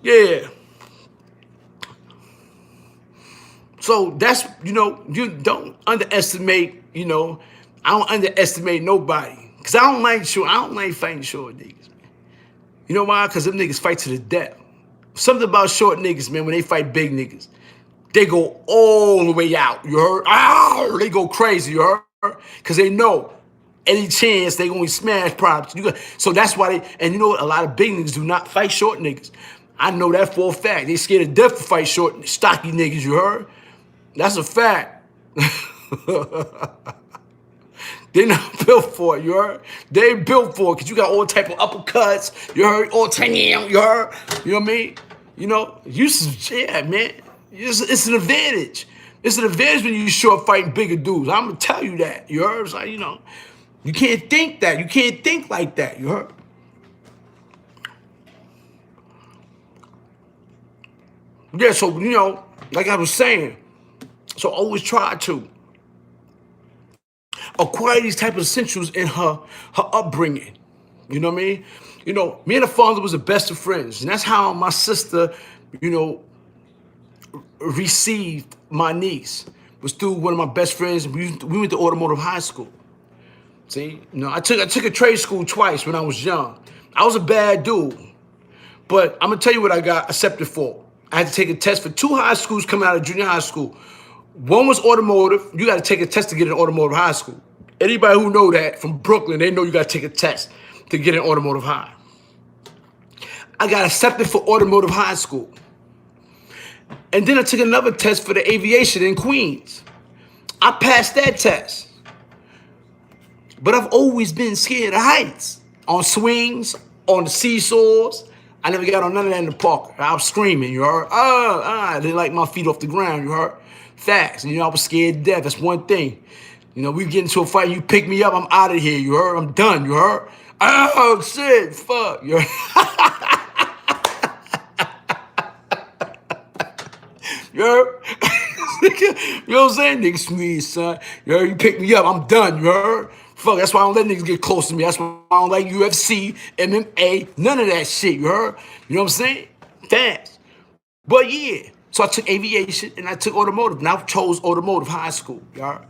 Yeah. So that's, you know, you don't underestimate, you know, I don't underestimate nobody. Because I don't like fighting short niggas, man. You know why? Because them niggas fight to the death. Something about short niggas, man, when they fight big niggas, they go all the way out, you heard? Ah, they go crazy, you heard? Because they know any chance they gonna smash props. So that's why they, and you know what? A lot of big niggas do not fight short niggas. I know that for a fact. They scared to death to fight short, stocky niggas, you heard? That's a fact. They're not built for it, you heard? They ain't built for it, because you got all type of uppercuts, you heard? All 10 you heard? You know what I mean? You know, yeah, man. It's an advantage. It's an advantage when you short fighting bigger dudes. I'm going to tell you that, you heard? It's like, you know, you can't think that. You can't think like that, you heard? Yeah, so, you know, like I was saying, so always try to acquire these type of essentials in her upbringing. You know what I mean? You know, me and her father was the best of friends. And that's how my sister, you know, received my niece. Was through one of my best friends. We went to automotive high school. See? You know, I took a trade school twice when I was young. I was a bad dude. But I'm going to tell you what I got accepted for. I had to take a test for 2 high schools coming out of junior high school. One was automotive. You got to take a test to get in automotive high school. Anybody who know that from Brooklyn, they know you got to take a test to get in automotive high. I got accepted for automotive high school. And then I took another test for the aviation in Queens. I passed that test. But I've always been scared of heights. On swings, on the seesaws. I never got on none of that in the park. I was screaming, you heard? I didn't like my feet off the ground, you heard? Facts. And, you know, I was scared to death. That's one thing. You know, we get into a fight, you pick me up, I'm out of here, you heard? I'm done, you heard? Oh, shit, fuck, you heard? You heard? You know what I'm saying? Niggas me, son. You heard? You pick me up, I'm done, you heard? Fuck, that's why I don't let niggas get close to me. That's why I don't like UFC, MMA, none of that shit, you heard? You know what I'm saying? Fast. But yeah, so I took aviation and I took automotive. And I chose automotive high school, you heard?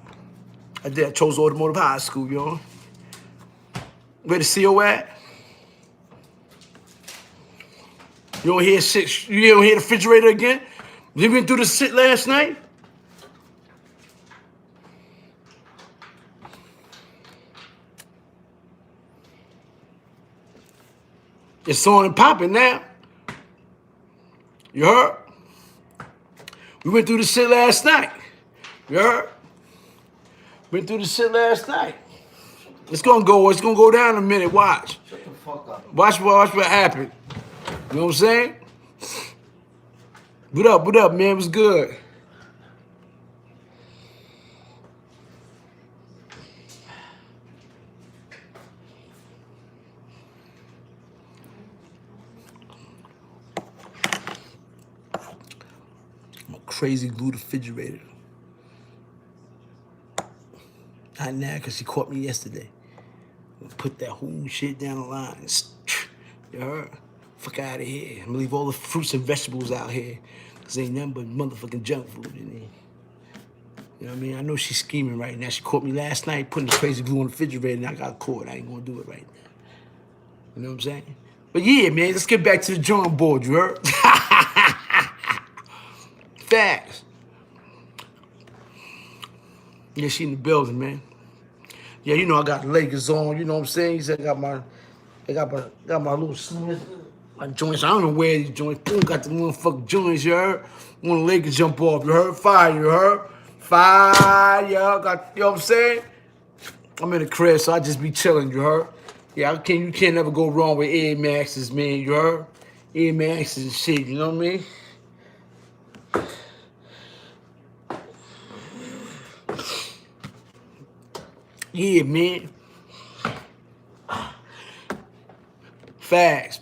I did. I chose automotive high school, you know? Where the CO at? You don't hear shit? You don't hear the refrigerator again? You went through the shit last night? It's on and popping now. You heard? We went through the shit last night. You heard? Went through the shit last night. It's gonna go down in a minute. Watch. Shut the fuck up. Watch what happened. You know what I'm saying? What up, man? What's good? I'm a crazy glue refrigerator. Not now, because she caught me yesterday. Put that whole shit down the line. You heard? Fuck out of here. I'm gonna leave all the fruits and vegetables out here. Cause ain't nothing but motherfucking junk food in there. You know what I mean? I know she's scheming right now. She caught me last night putting the crazy glue on the refrigerator and I got caught. I ain't gonna do it right now. You know what I'm saying? But yeah, man, let's get back to the drawing board, you heard? Facts. Yeah, she in the building, man. Yeah, you know I got the Lakers on, you know what I'm saying? He said I got my little slings, my joints. I don't know where these joints. Boom, got the motherfucking joints, you heard? When the Lakers jump off, you heard? Fire, you heard? Fire, got, you know what I'm saying? I'm in the crib, so I just be chilling, you heard? Yeah, you can't never go wrong with Air Maxes, man, you heard? Air Maxes and shit, you know what I mean? Yeah, man. Facts.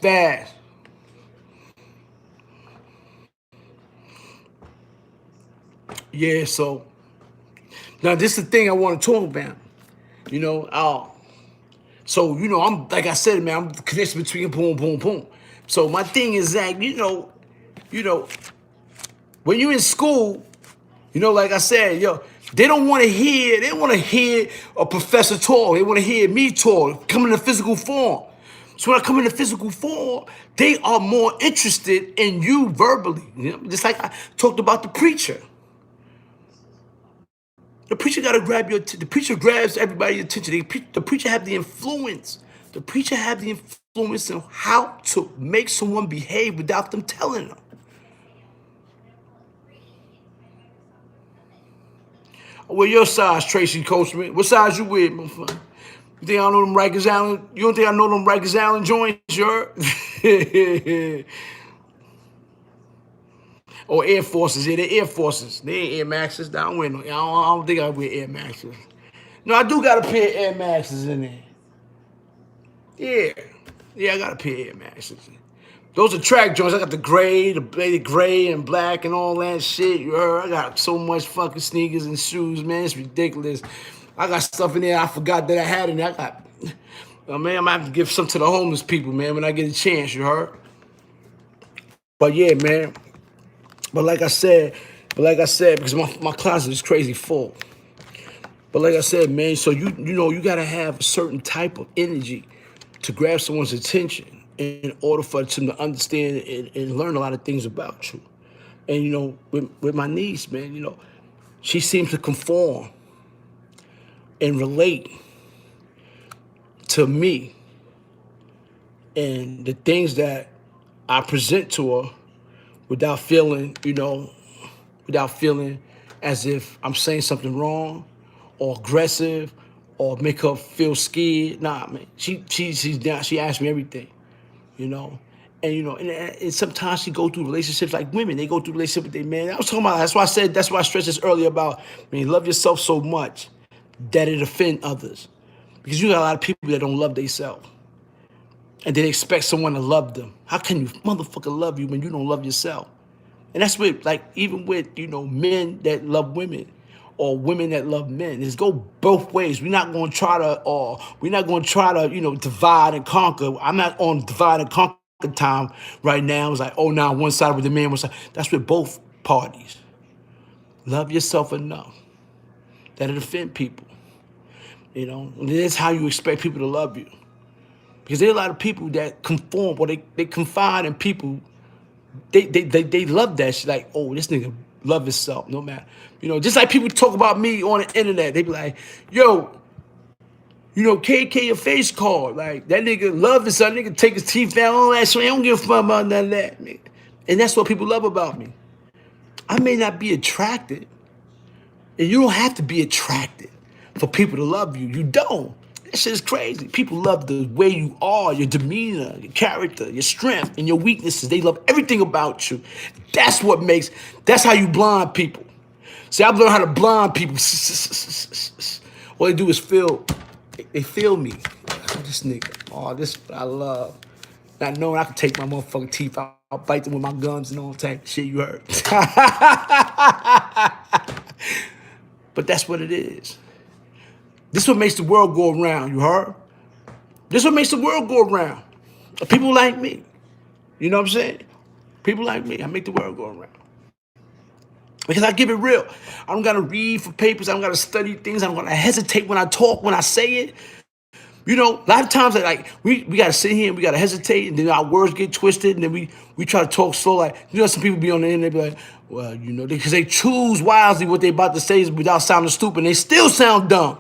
Yeah, so now this is the thing I want to talk about. You know, so you know, I'm like I said, man, I'm the connection between boom, boom, boom. So my thing is that, you know, when you're in school, you know, like I said, they don't want to hear a professor talk. They want to hear me talk, come in a physical form. So when I come in a physical form, they are more interested in you verbally. You know? Just like I talked about the preacher. The preacher got to grab your attention. The preacher grabs everybody's attention. The preacher have the influence. The preacher have the influence on how to make someone behave without them telling them. Well, your size, Tracy Coachman. What size you with, my friend? You think I know them Rikers Island? You don't think I know them Rikers Island joints, sure? Or Air Forces. Yeah, they're Air Forces. They ain't Air Maxes. I don't wear no. I don't think I wear Air Maxes. No, I do got a pair of Air Maxes in there. Yeah. Yeah, I got a pair of Air Maxes. Those are track joints. I got the gray and black and all that shit. You heard? I got so much fucking sneakers and shoes, man. It's ridiculous. I got stuff in there I forgot that I had in there. I got, man, I'm gonna have to give some to the homeless people, man, when I get a chance, you heard? But yeah, man. But like I said, because my closet is crazy full. But like I said, man, so you know, you gotta have a certain type of energy to grab someone's attention in order for them to understand and learn a lot of things about you. And you know, with my niece, man, you know, she seems to conform and relate to me and the things that I present to her without feeling, you know, without feeling as if I'm saying something wrong or aggressive or make her feel scared. Nah, man, she's down. She asks me everything, you know. And you know, and sometimes she go through relationships like women. They go through relationships with their man. I was talking about. That's why I stressed this earlier about when you love yourself so much that it offend others, because you got a lot of people that don't love themselves, and they expect someone to love them. How can you motherfucker love you when you don't love yourself? And that's with, like, even with, you know, men that love women or women that love men. It's go both ways. We're not going to try to, you know, divide and conquer. I'm not on divide and conquer time right now. It's like, oh, now one side with the man, one side. That's with both parties. Love yourself enough that it offend people. You know, and that's how you expect people to love you. Because there are a lot of people that conform or they confide in people. They love that shit. Like, oh, this nigga love himself, no matter. You know, just like people talk about me on the internet. They be like, yo, you know, KK a face card. Like, that nigga love himself. That nigga take his teeth down, all that shit. I don't give a fuck about none of that, nigga. And that's what people love about me. I may not be attracted. And you don't have to be attracted for people to love you. You don't. That shit is crazy. People love the way you are, your demeanor, your character, your strength, and your weaknesses. They love everything about you. That's how you blind people. See, I've learned how to blind people. All they do is they feel me. Oh, this nigga, oh, this I love. Not knowing I can take my motherfucking teeth out, I'll bite them with my guns and all type of shit you heard. But that's what it is. This is what makes the world go around, you heard? This is what makes the world go around. People like me. You know what I'm saying? People like me. I make the world go around. Because I give it real. I don't got to read for papers. I don't got to study things. I don't got to hesitate when I talk, when I say it. You know, a lot of times, like, we got to sit here and we got to hesitate, and then our words get twisted, and then we try to talk slow. Like, you know, some people be on the end, they be like, well, you know, because they choose wisely what they about to say without sounding stupid, and they still sound dumb.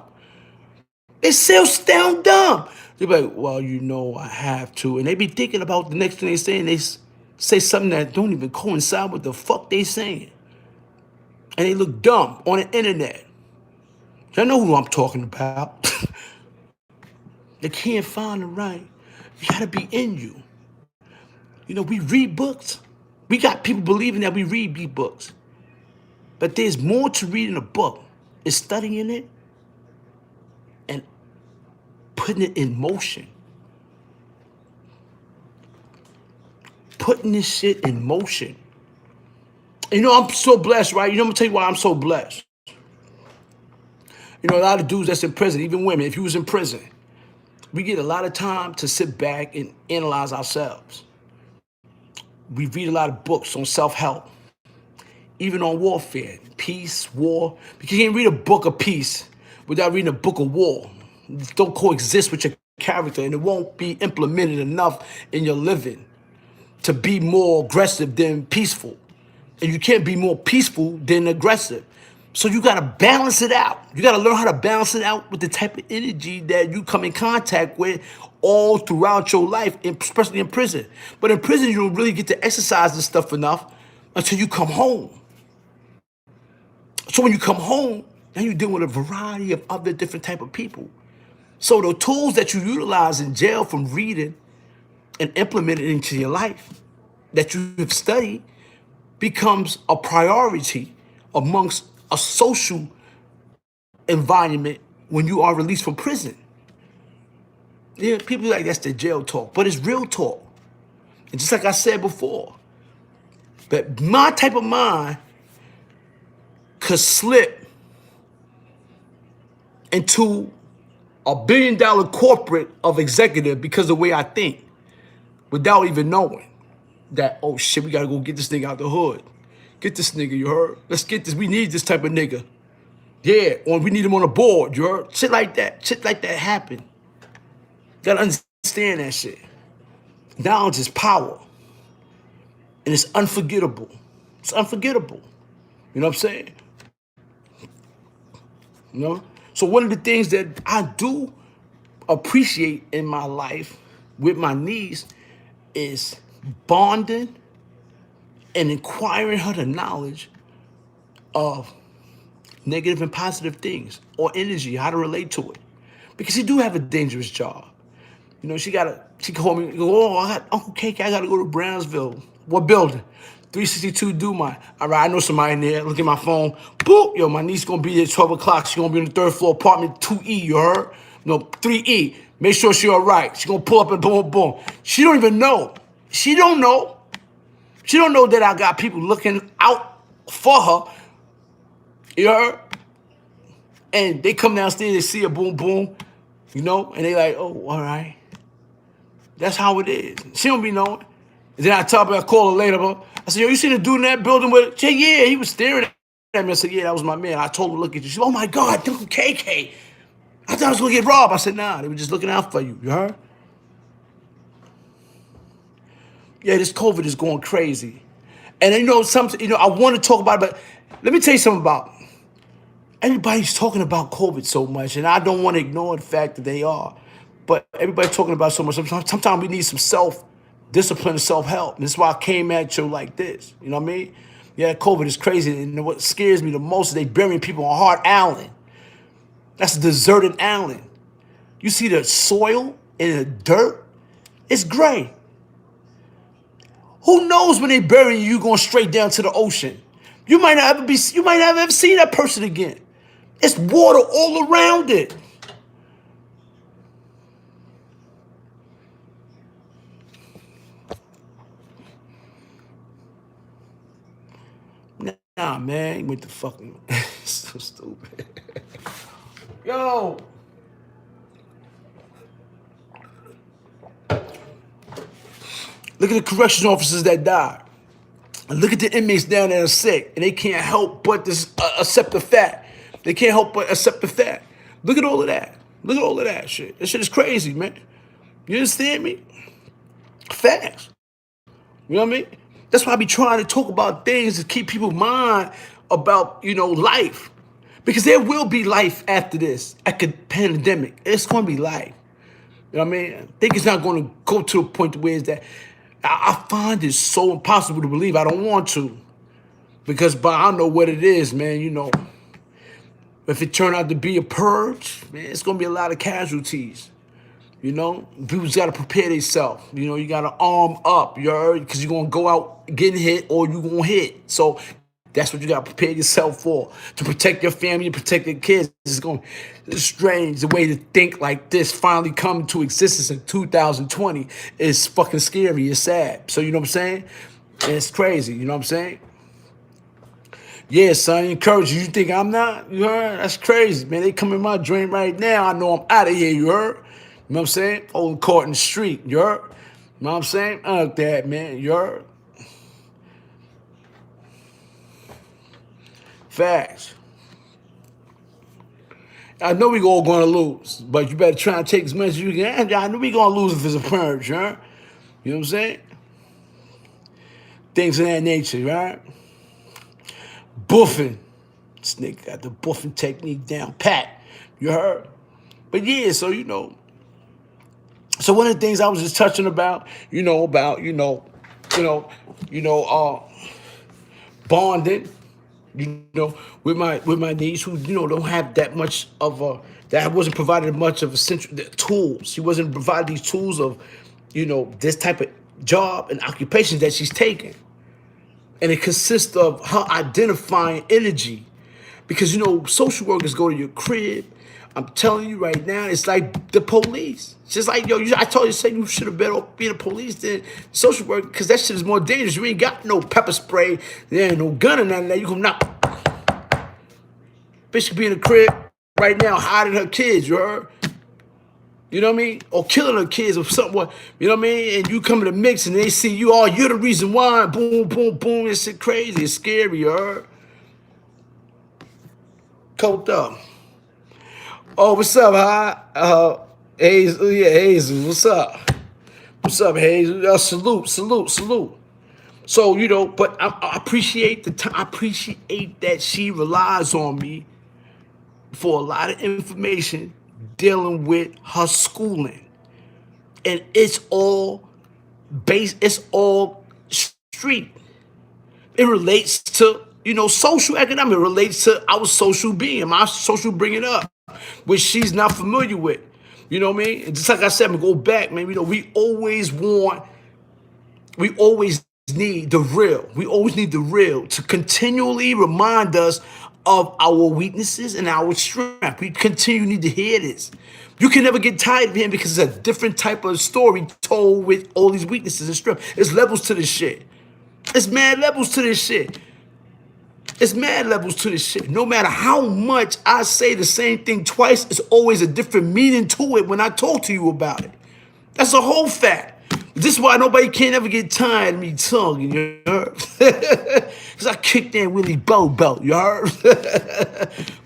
They still sound dumb. They be like, well, you know, I have to. And they be thinking about the next thing they say, and they say something that don't even coincide with the fuck they saying. And they look dumb on the internet. I know who I'm talking about. They can't find the right. You gotta be in you. You know, we read books. We got people believing that we read books. But there's more to reading a book. It's studying it and putting it in motion. Putting this shit in motion. And you know, I'm so blessed, right? You know, I'm gonna tell you why I'm so blessed. You know, a lot of dudes that's in prison, even women, if you was in prison, we get a lot of time to sit back and analyze ourselves. We read a lot of books on self-help, even on warfare, peace, war. Because you can't read a book of peace without reading a book of war. Don't coexist with your character, and it won't be implemented enough in your living to be more aggressive than peaceful. And you can't be more peaceful than aggressive. So you got to balance it out. You got to learn how to balance it out with the type of energy that you come in contact with all throughout your life, especially in prison. But in prison, you don't really get to exercise this stuff enough until you come home. So when you come home, now you're dealing with a variety of other different type of people. So the tools that you utilize in jail from reading and implemented into your life that you've studied becomes a priority amongst a social environment when you are released from prison. Yeah, people like that's the jail talk, but it's real talk. And just like I said before, that my type of mind could slip into $1 billion corporate of executive because of the way I think, without even knowing that, oh shit, we gotta go get this nigga out the hood. Get this nigga, you heard? Let's get this, we need this type of nigga. Yeah, or we need him on the board, you heard? Shit like that happen. Gotta understand that shit. Knowledge is power. And it's unforgettable. It's unforgettable. You know what I'm saying? You know? So one of the things that I do appreciate in my life with my niece is bonding and acquiring her the knowledge of negative and positive things or energy, how to relate to it. Because she do have a dangerous job. You know, she called me, oh, Uncle KK, I gotta go to Brownsville. What building? 362 Dumont. All right, I know somebody in there. Look at my phone. Boop, yo, my niece gonna be there at 12 o'clock. She gonna be on the 3rd floor apartment 2E, you heard? No, 3E. Make sure she all right. She gonna pull up and boom, boom. She don't even know. She don't know. She don't know that I got people looking out for her, you heard? And they come downstairs, they see her, boom, boom, you know? And they like, oh, all right. That's how it is. She don't be knowing. And then I call her later, but I said, yo, you seen the dude in that building with, she said, yeah, he was staring at me. I said, yeah, that was my man. I told her, look at you. She said, oh my God, Uncle KK. I thought I was gonna get robbed. I said, nah, they were just looking out for you, you heard? Yeah, this COVID is going crazy. And you know, I want to talk about it, but let me tell you something about it. Everybody's talking about COVID so much, and I don't want to ignore the fact that they are. But everybody's talking about so much. Sometimes we need some self-discipline and self-help. And that's why I came at you like this. You know what I mean? Yeah, COVID is crazy. And what scares me the most is they burying people on Hart Island. That's a deserted island. You see the soil and the dirt? It's gray. Who knows when they bury you going straight down to the ocean? You might not ever see that person again. It's water all around it. Nah, man, what the fucking so stupid. Yo. Look at the corrections officers that died. And look at the inmates down there that are sick, and they can't help but accept the fact. They can't help but accept the fact. Look at all of that. Look at all of that shit. That shit is crazy, man. You understand me? Facts. You know what I mean? That's why I be trying to talk about things to keep people's mind about, life. Because there will be life after this pandemic. It's going to be life. You know what I mean? I think it's not going to go to a point where it's that. I find it so impossible to believe. I don't want to. Because I know what it is, man, If it turned out to be a purge, man, it's going to be a lot of casualties. People's got to prepare themselves. You got to arm up, because you're going to go out getting hit or you're going to hit. So that's what you got to prepare yourself for, to protect your family and protect your kids. It's strange. The way to think like this finally come to existence in 2020 is fucking scary. It's sad. So you know what I'm saying? And it's crazy. You know what I'm saying? Yeah, son, encourage you. You think I'm not? You heard? That's crazy, man. They come in my dream right now. I know I'm out of here. You heard? You know what I'm saying? Old court in the street. You heard? You know what I'm saying? Like that, man. You heard? Facts. I know we all going to lose, but you better try and take as much as you can. I know we going to lose if it's a purge, huh? You know what I'm saying? Things of that nature, right? Buffing. This nigga got the buffing technique down pat. You heard? But yeah, so so one of the things I was just touching about, bonding, with my niece who don't have that much of a that wasn't provided much of a central tools. She wasn't provided these tools of, this type of job and occupation that she's taking, and it consists of her identifying energy, because social workers go to your crib. I'm telling you right now, it's like the police. It's just like I told you, say you should have better be the police than social worker, because that shit is more dangerous. You ain't got no pepper spray, there ain't no gun or nothing that you can knock. Bitch could be in the crib right now hiding her kids, you heard? You know what I mean? Or killing her kids or something. You know what I mean? And you come in the mix and they see you, oh, you're the reason why. Boom, boom, boom. It's shit crazy. It's scary, you heard? Coked up. Oh, what's up, hi? Hayes, yeah, Hayes, what's up? What's up, Hayes? Salute, salute, salute. So, but I appreciate the time. I appreciate that she relies on me for a lot of information dealing with her schooling. And it's all street. It relates to, social economic. It relates to our social being, my social bringing up, which she's not familiar with. You know what I mean? And just like I said, I'm gonna go back, man. We always need the real. We always need the real to continually remind us of our weaknesses and our strength. We need to hear this. You can never get tired of hearing, because it's a different type of story told with all these weaknesses and strength. It's levels to this shit. It's mad levels to this shit. It's mad levels to this shit. No matter how much I say the same thing twice, it's always a different meaning to it when I talk to you about it. That's a whole fact. This is why nobody can't ever get tired of me talking, you heard? Because I kicked in Willie Bobo, you heard?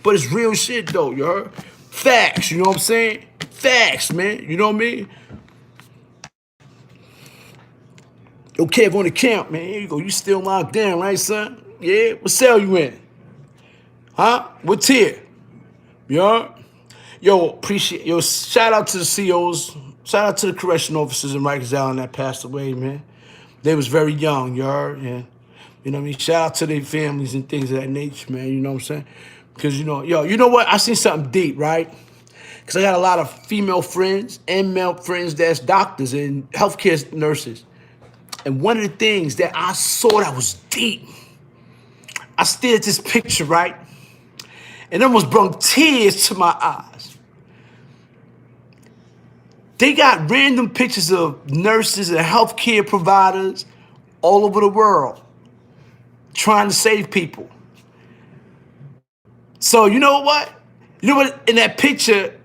But it's real shit, though, you heard? Facts, you know what I'm saying? Facts, man, you know what I mean? Okay, on the camp, man, here you go. You still locked down, right, son? Yeah? What cell you in? Huh? What tier? You heard? Shout out to the COs. Shout out to the correction officers in Rikers Island that passed away, man. They was very young, you heard? And, you know what I mean? Shout out to their families and things of that nature, man. You know what I'm saying? Because, you know what? I seen something deep, right? Because I got a lot of female friends and male friends that's doctors and healthcare nurses. And one of the things that I saw that was deep, I stared at this picture, right? And it almost brought tears to my eyes. They got random pictures of nurses and healthcare providers all over the world trying to save people. So you know what? In that picture,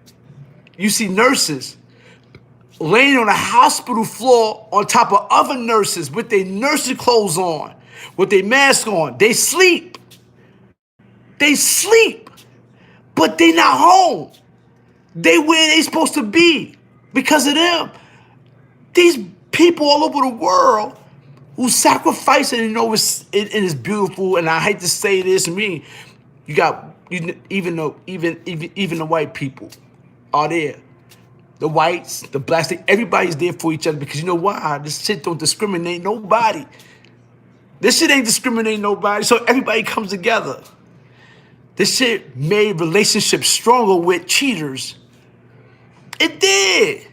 you see nurses laying on a hospital floor on top of other nurses with their nursing clothes on, with their mask on. They sleep. They sleep, but they not home. They where they supposed to be because of them. These people all over the world who sacrifice, and it's beautiful. And I hate to say this, you got even the white people are there. The whites, the blacks, everybody's there for each other, because you know why? This shit don't discriminate nobody. This shit ain't discriminate nobody, so everybody comes together. This shit made relationships stronger with cheaters. It did.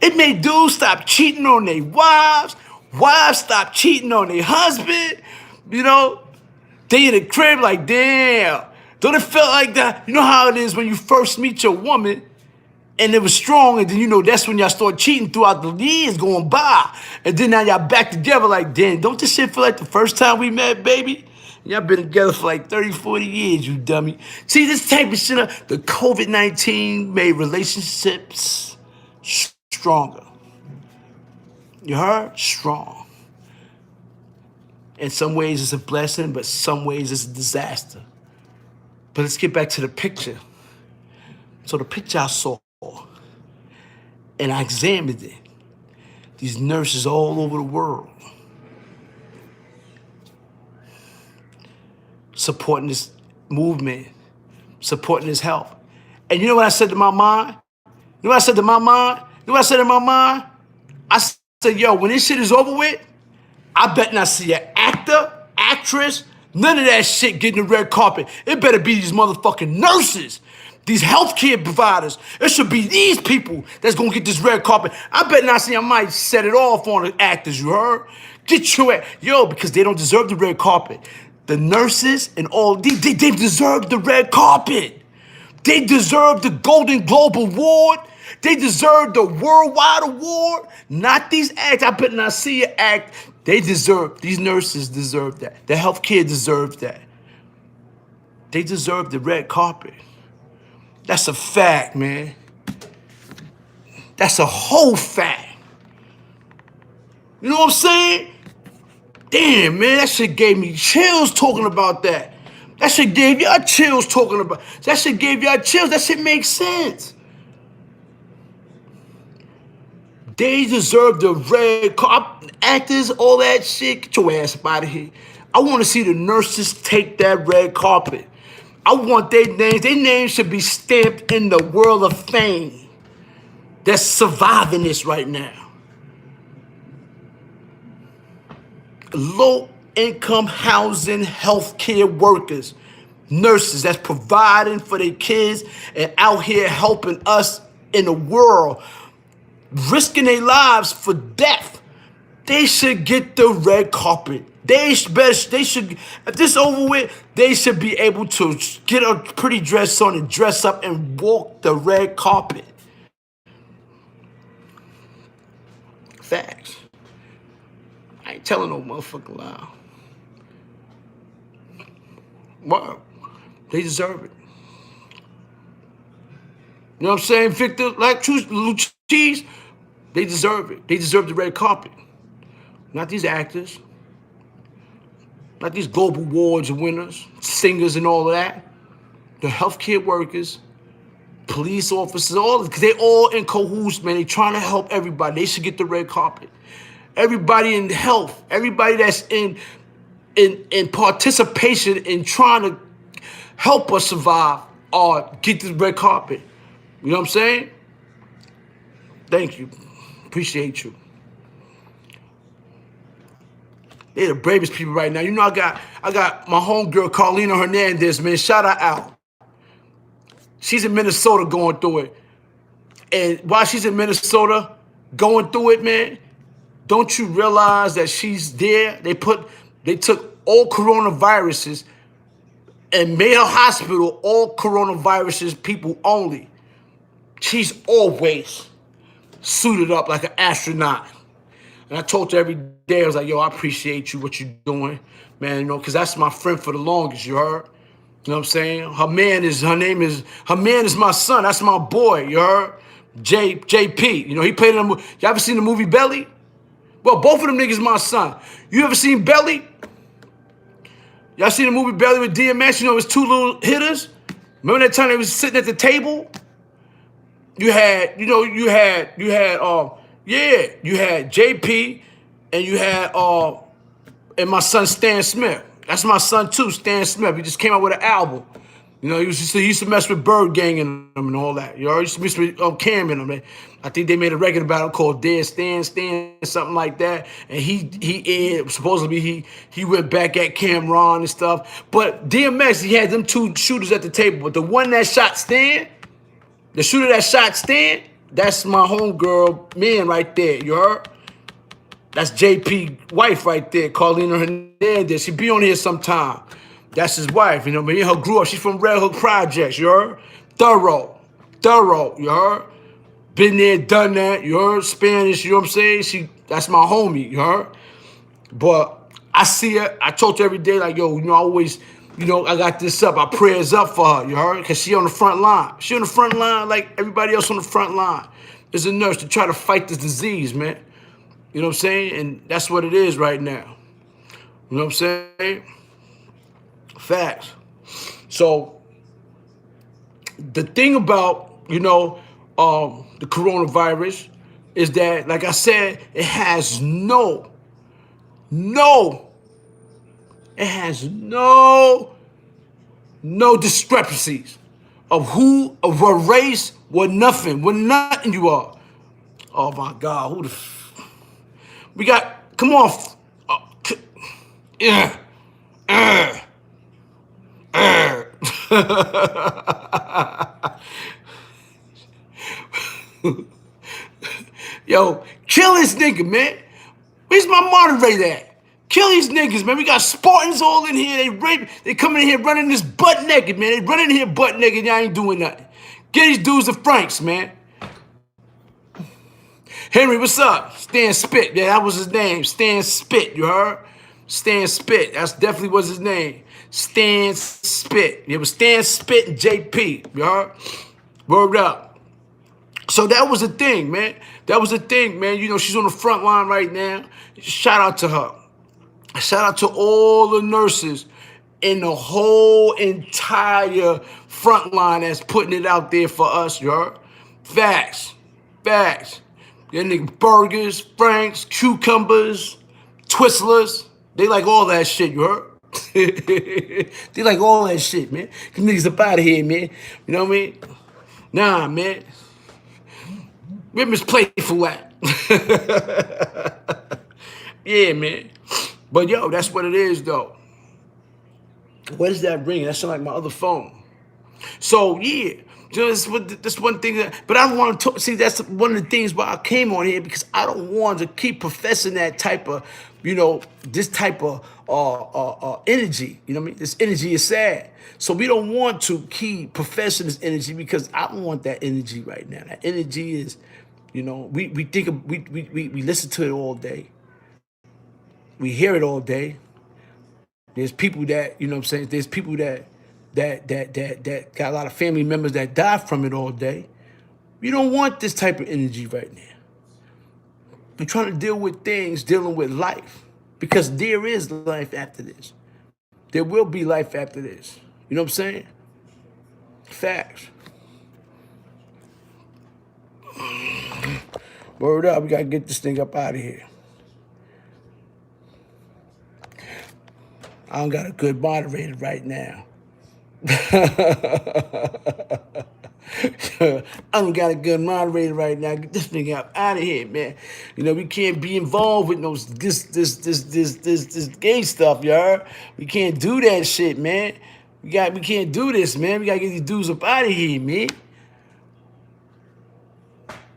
It made dudes stop cheating on their wives. Wives stop cheating on their husband. They in the crib like, damn. Don't it feel like that? You know how it is when you first meet your woman and it was strong, and then that's when y'all start cheating throughout the years going by. And then now y'all back together like, damn, don't this shit feel like the first time we met, baby? Y'all been together for like 30, 40 years, you dummy. See, this type of shit, the COVID-19 made relationships stronger. You heard? Strong. In some ways, it's a blessing, but some ways, it's a disaster. But let's get back to the picture. So the picture I saw, and I examined it. These nurses all over the world supporting this movement supporting his health. And you know what I said to my mind? You know what I said to my mind? You know what I said in my mind? I said, yo, when this shit is over with, I bet not see an actor, actress, none of that shit getting the red carpet. It better be these motherfucking nurses, these healthcare providers. It should be these people that's gonna get this red carpet. I bet not see, I might set it off on the actors, you heard? Get your ass, yo, because they don't deserve the red carpet. The nurses and all, they deserve the red carpet. They deserve the Golden Globe Award. They deserve the worldwide award. Not these acts. I better not see an act. They deserve, these nurses deserve that. The healthcare deserves that. They deserve the red carpet. That's a fact, man. That's a whole fact. You know what I'm saying? Damn, man, that shit gave me chills talking about that. That shit gave y'all chills talking about. That shit gave y'all chills. That shit makes sense. They deserve the red carpet. Actors, all that shit. Get your ass up out of here. I want to see the nurses take that red carpet. I want their names. Their names should be stamped in the world of fame that's surviving this right now. Low-income housing healthcare workers, nurses that's providing for their kids and out here helping us in the world, risking their lives for death. They should get the red carpet. They should, if this over with, they should be able to get a pretty dress on and dress up and walk the red carpet. Facts. I ain't telling no motherfucking lie. Wow. They deserve it. You know what I'm saying, Victor? Like Cheese, they deserve it. They deserve the red carpet. Not these actors. Not these global awards winners, singers and all of that. The healthcare workers, police officers, all because they all in cahoots, man. They trying to help everybody. They should get the red carpet. Everybody in health, everybody that's in participation in trying to help us survive or get the red carpet. You know what I'm saying? Thank you. Appreciate you. They're the bravest people right now. You know, I got my homegirl Carlina Hernandez, man. Shout her out. She's in Minnesota going through it. And while she's in Minnesota going through it, man, don't you realize that she's there? They took all coronaviruses and made her hospital all coronaviruses people only. She's always suited up like an astronaut. And I told her every day, I was like, yo, I appreciate you, what you're doing, man, you know, because that's my friend for the longest, you heard? You know what I'm saying? Her man is my son. That's my boy, you heard? JP, you know, he played in the movie. You ever seen the movie Belly? Well, both of them niggas my son. You ever seen Belly? Y'all seen the movie Belly with DMX? You know, it was two little hitters. Remember that time they was sitting at the table? You had JP and you had and my son Stan Smith. That's my son too, Stan Smith. He just came out with an album. You know, he used to mess with Bird Gang and them and all that. You know, he used to mess with Cam and them. I think they made a record about him called Dead Stan, something like that. And he supposedly he went back at Cameron and stuff. But DMX, he had them two shooters at the table. But the one that shot Stan, the shooter that shot Stan, that's my homegirl man right there, you heard? That's JP wife right there, Carlina Hernandez. She be on here sometime. That's his wife, you know. Me and her grew up. She's from Red Hook Projects, you heard? Thorough, you heard? Been there, done that, you heard? Spanish, you know what I'm saying? That's my homie, you heard? But I see her, I told her every day, like, yo, you know, I always, you know, I got this up. I prayers up for her, you heard? Because she on the front line. She on the front line like everybody else on the front line. There's a nurse to try to fight this disease, man. You know what I'm saying? And that's what it is right now. You know what I'm saying? Facts. So the thing about, you know, the coronavirus is that, like I said, it has no no discrepancies of who, of what race, what nothing you are. Oh my God, who the we got, come on. Yeah. Yo, kill this nigga, man. Where's my moderator at? Kill these niggas, man. We got Spartans all in here. They coming in here running this butt naked, man. They running in here butt naked. Y'all ain't doing nothing. Get these dudes the Franks, man. Henry, what's up? Stan Spit. Yeah, that was his name. Stan Spit, you heard? Stan Spit. That's definitely was his name. Stan Spit. It was Stan Spit and JP, you heard? Word up. So that was the thing, man. That was the thing, man. You know, she's on the front line right now. Shout out to her. Shout out to all the nurses in the whole entire front line that's putting it out there for us, you heard? Facts. Facts. Them nigga burgers, franks, cucumbers, twistlers. They like all that shit, you heard? They like all that shit, man. Them niggas up out of here, man. You know what I mean? Nah, man. We're Miss Playful at. Yeah, man. But yo, that's what it is, though. What is that ringing? That sound like my other phone. So yeah, that's one thing that. But I don't want to talk. See, that's one of the things why I came on here, because I don't want to keep professing that type of, you know, this type of energy. You know what I mean? This energy is sad. So we don't want to keep professing this energy, because I don't want that energy right now. That energy is, you know, we think of, we listen to it all day. We hear it all day. There's people that, you know what I'm saying, there's people that got a lot of family members that die from it all day. We don't want this type of energy right now. We're trying to deal with things, dealing with life, because there is life after this. There will be life after this. You know what I'm saying? Facts. Word up, we gotta get this thing up out of here. I don't got a good moderator right now. I don't got a good moderator right now. Get this thing out of here, man. You know, we can't be involved with this gay stuff, y'all. We can't do that shit, man. We can't do this, man. We gotta get these dudes up out of here, man.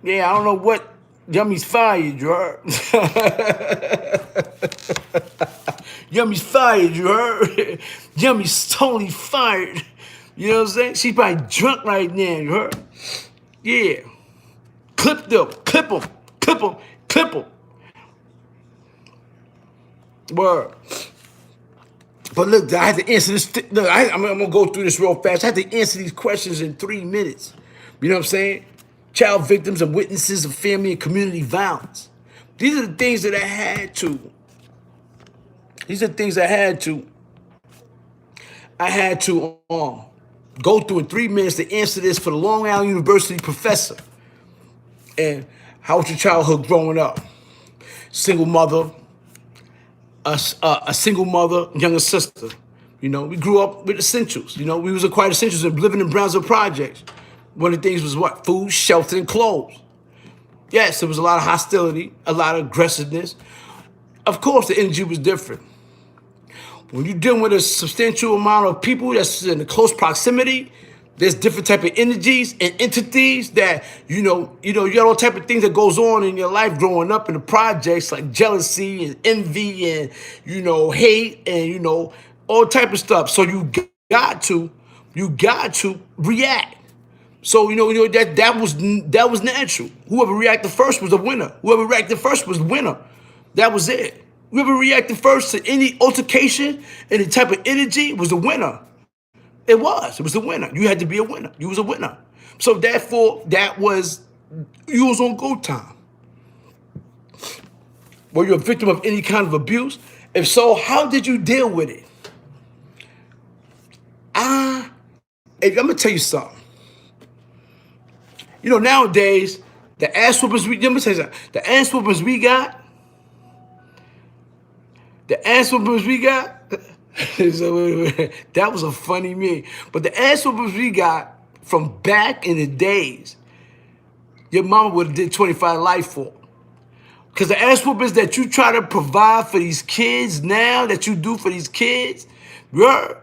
Yeah, I don't know what Yummy's fired, you heard? Yummy's fired, you heard? Yummy's totally fired. You know what I'm saying? She's probably drunk right now, you heard? Yeah. Clip them. Clip them. Clip them. Clip them. Word. But look, I had to answer this. Look, I'm going to go through this real fast. I had to answer these questions in 3 minutes. You know what I'm saying? Child victims and witnesses of family and community violence. These are the things that I had to. I had to go through in 3 minutes to answer this for the Long Island University professor. And how was your childhood growing up? Single mother, a single mother, younger sister. You know, we grew up with essentials. You know, we was acquired essentials and living in Brownsville projects. One of the things was what? Food, shelter, and clothes. Yes, there was a lot of hostility, a lot of aggressiveness. Of course, the energy was different. When you're dealing with a substantial amount of people that's in a close proximity, there's different type of energies and entities that, you got all type of things that goes on in your life growing up in the projects, like jealousy and envy and, hate and, all type of stuff. So you got to react. So, that was natural. Whoever reacted first was the winner. Whoever reacted first was the winner. That was it. Whoever reacted first to any altercation, any type of energy was the winner. It was the winner. You had to be a winner. You was a winner. So therefore, you was on go time. Were you a victim of any kind of abuse? If so, how did you deal with it? I'm gonna tell you something. Nowadays, the ass whoopers let me tell you something. The ass whoopers we got, So that was a funny meme. But the ass whoopers we got from back in the days, your mama would have did 25 life for. Because the ass whoopers that you try to provide for these kids now, that you do for these kids, bruh,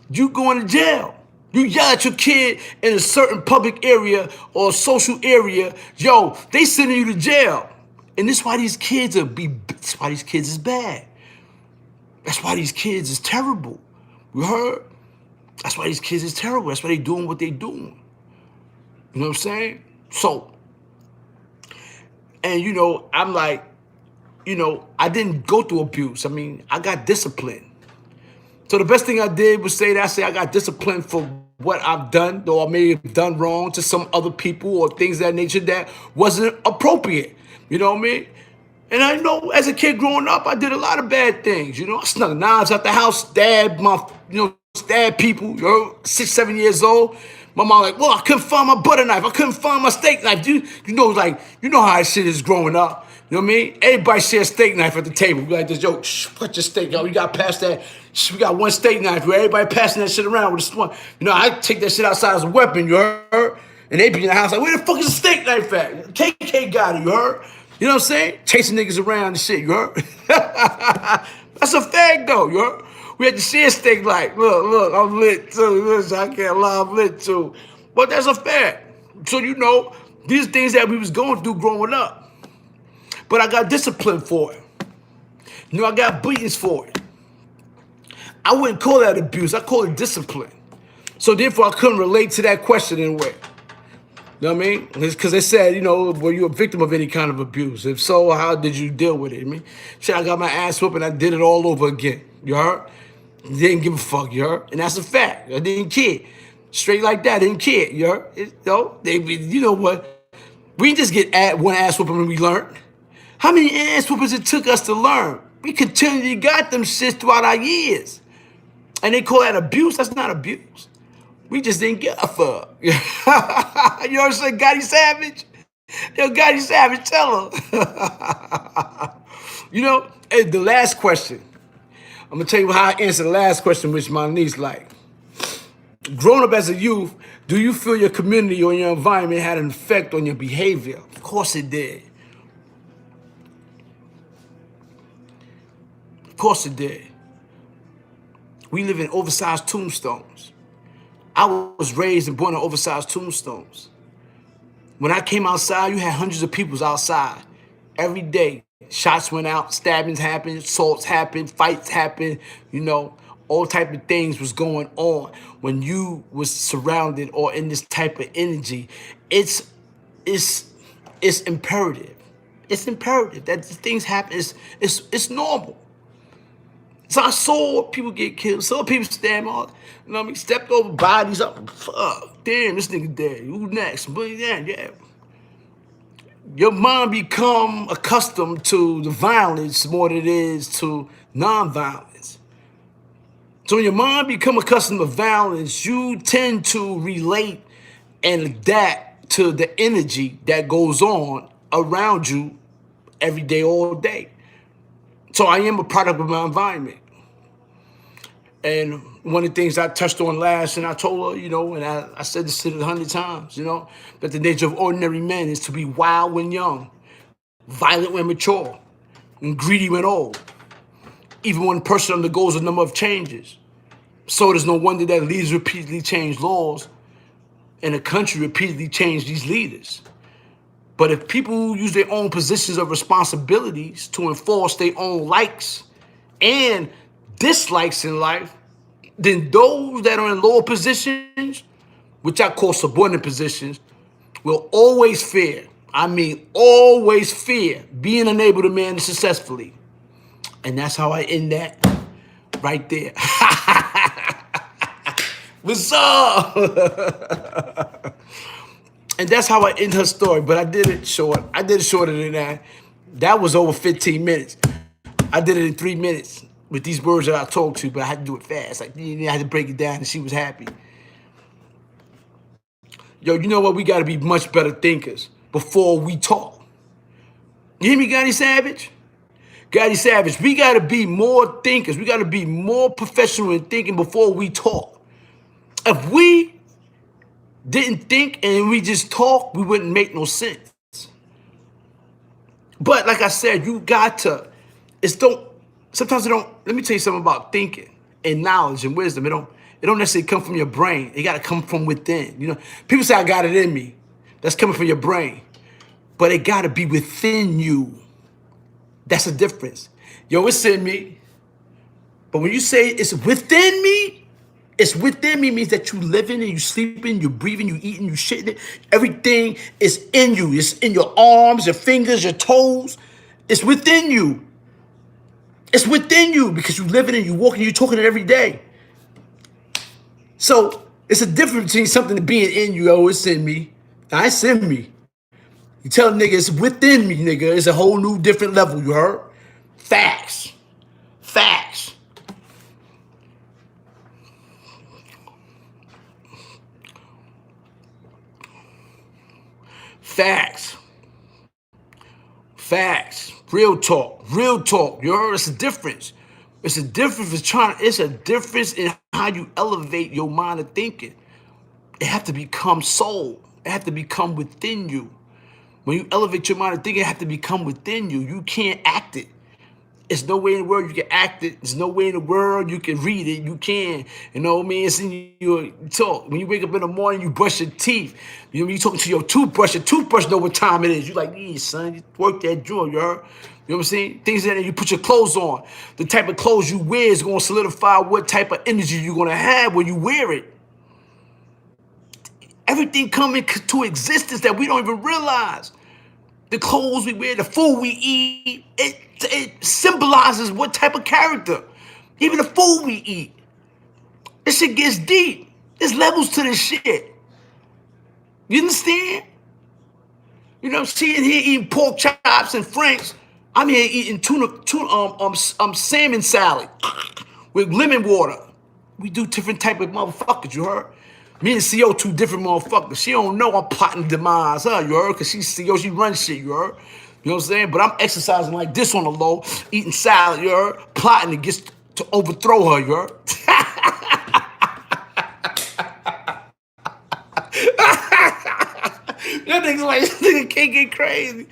you going to jail. You yell at your kid in a certain public area or social area, yo, they sending you to jail. And this is why these kids that's why these kids is bad. That's why these kids is terrible. You heard? That's why these kids is terrible. That's why they doing what they doing. You know what I'm saying? So, and I'm like, I didn't go through abuse. I mean, I got disciplined. So the best thing I did was say I got disciplined for what I've done, though I may have done wrong to some other people or things of that nature that wasn't appropriate. You know what I mean? And I know as a kid growing up, I did a lot of bad things. I snuck knives out the house, stabbed people, 6, 7 years old. My mom like, well, I couldn't find my butter knife. I couldn't find my steak knife. You know how that shit is growing up. You know what I mean? Everybody shares a steak knife at the table. We like this, yo, put your steak, yo, you got past that. We got one steak knife where everybody passing that shit around with a one. I take that shit outside as a weapon, you heard? And they be in the house like, where the fuck is the steak knife at? KK got it, you heard? You know what I'm saying? Chasing niggas around and shit, you heard? That's a fact though, you heard? We had to share steak knife. Look, I'm lit too. Listen, I can't lie, I'm lit too. But that's a fact. So these are things that we was going through growing up. But I got disciplined for it. I got beatings for it. I wouldn't call that abuse. I call it discipline. So therefore, I couldn't relate to that question in a way. You know what I mean? It's because they said, were you a victim of any kind of abuse? If so, how did you deal with it? Shit, I got my ass whooped and I did it all over again. You heard? Didn't give a fuck, you heard? And that's a fact. I didn't care. Straight like that, didn't care, you heard? You know what? We didn't just get one ass whooping when we learned. How many ass whoopers it took us to learn? We continually got them shits throughout our years. And they call that abuse? That's not abuse. We just didn't give a fuck. You know what I'm saying? Gotti Savage? Yo, Gotti Savage, tell him. And the last question. I'm going to tell you how I answer the last question, which my niece liked. Growing up as a youth, do you feel your community or your environment had an effect on your behavior? Of course it did. Of course it did. We live in oversized tombstones. I was raised and born in oversized tombstones. When I came outside, you had hundreds of people outside. Every day, shots went out, stabbings happened, assaults happened, fights happened, all type of things was going on. When you was surrounded or in this type of energy, it's imperative. It's imperative that things happen. It's normal. So I saw people get killed, saw people stab on, stepped over bodies up. Fuck, damn, this nigga dead. Who next? But yeah. Your mind become accustomed to the violence more than it is to non-violence. So when your mind become accustomed to violence, you tend to relate and adapt to the energy that goes on around you every day, all day. So I am a product of my environment. And one of the things I touched on last, and I told her, and I said this to her 100 times, that the nature of ordinary men is to be wild when young, violent when mature, and greedy when old. Even when a person undergoes a number of changes. So it is no wonder that leaders repeatedly change laws, and the country repeatedly change these leaders. But if people use their own positions of responsibilities to enforce their own likes and dislikes in life, then those that are in lower positions, which I call subordinate positions, will always fear, always fear being unable to manage successfully. And that's how I end that right there. What's up? And that's how I end her story, but I did it short. I did it shorter than that. That was over 15 minutes. I did it in 3 minutes with these words that I talked to, but I had to do it fast. I had to break it down, and she was happy. Yo, you know what? We got to be much better thinkers before we talk. You hear me, Gotti Savage? Gotti Savage, we got to be more thinkers. We got to be more professional in thinking before we talk. If we didn't think and we just talk, we wouldn't make no sense. But like I said, you got to, sometimes it don't, let me tell you something about thinking and knowledge and wisdom. It don't necessarily come from your brain. It got to come from within. You know, people say I got it in me. That's coming from your brain. But it got to be within you. That's the difference. Yo, it's in me. But when you say it's within me means that you living and you sleeping, you breathing, you eating, you shitting it. Everything is in you. It's in your arms, your fingers, your toes. It's within you. It's within you because you living and you walking, you talking it every day. So it's a difference between something being in you. Oh, it's in me. Nah, it's in me. You tell a nigga it's within me, nigga. It's a whole new different level, you heard? Facts. Facts. Facts. Facts. Real talk. Real talk. You heard? It's a difference. It's a difference it's a difference in how you elevate your mind of thinking. It have to become soul. It have to become within you. When you elevate your mind of thinking, it have to become within you. You can't act it. There's no way in the world you can act it. There's no way in the world you can read it. You can. You know what I mean? It's in your talk. When you wake up in the morning, you brush your teeth. You know, when you talking to your toothbrush know what time it is. You like, yeah, son, you work that jaw, you heard? You know what I'm saying? Things that you put your clothes on. The type of clothes you wear is going to solidify what type of energy you're going to have when you wear it. Everything coming to existence that we don't even realize. The clothes we wear, the food we eat, it symbolizes what type of character. Even the food we eat. This shit gets deep. There's levels to this shit. You understand? You know, sitting here eating pork chops and franks. I'm here eating salmon salad with lemon water. We do different type of motherfuckers, you heard? Me and CO two different motherfuckers. She don't know I'm plotting demise, huh? You heard? Cause she's CO, she runs shit, you heard? You know what I'm saying? But I'm exercising like this on the low, eating salad, you heard? Plotting to get to overthrow her, you heard? That nigga's like, this nigga can't get crazy.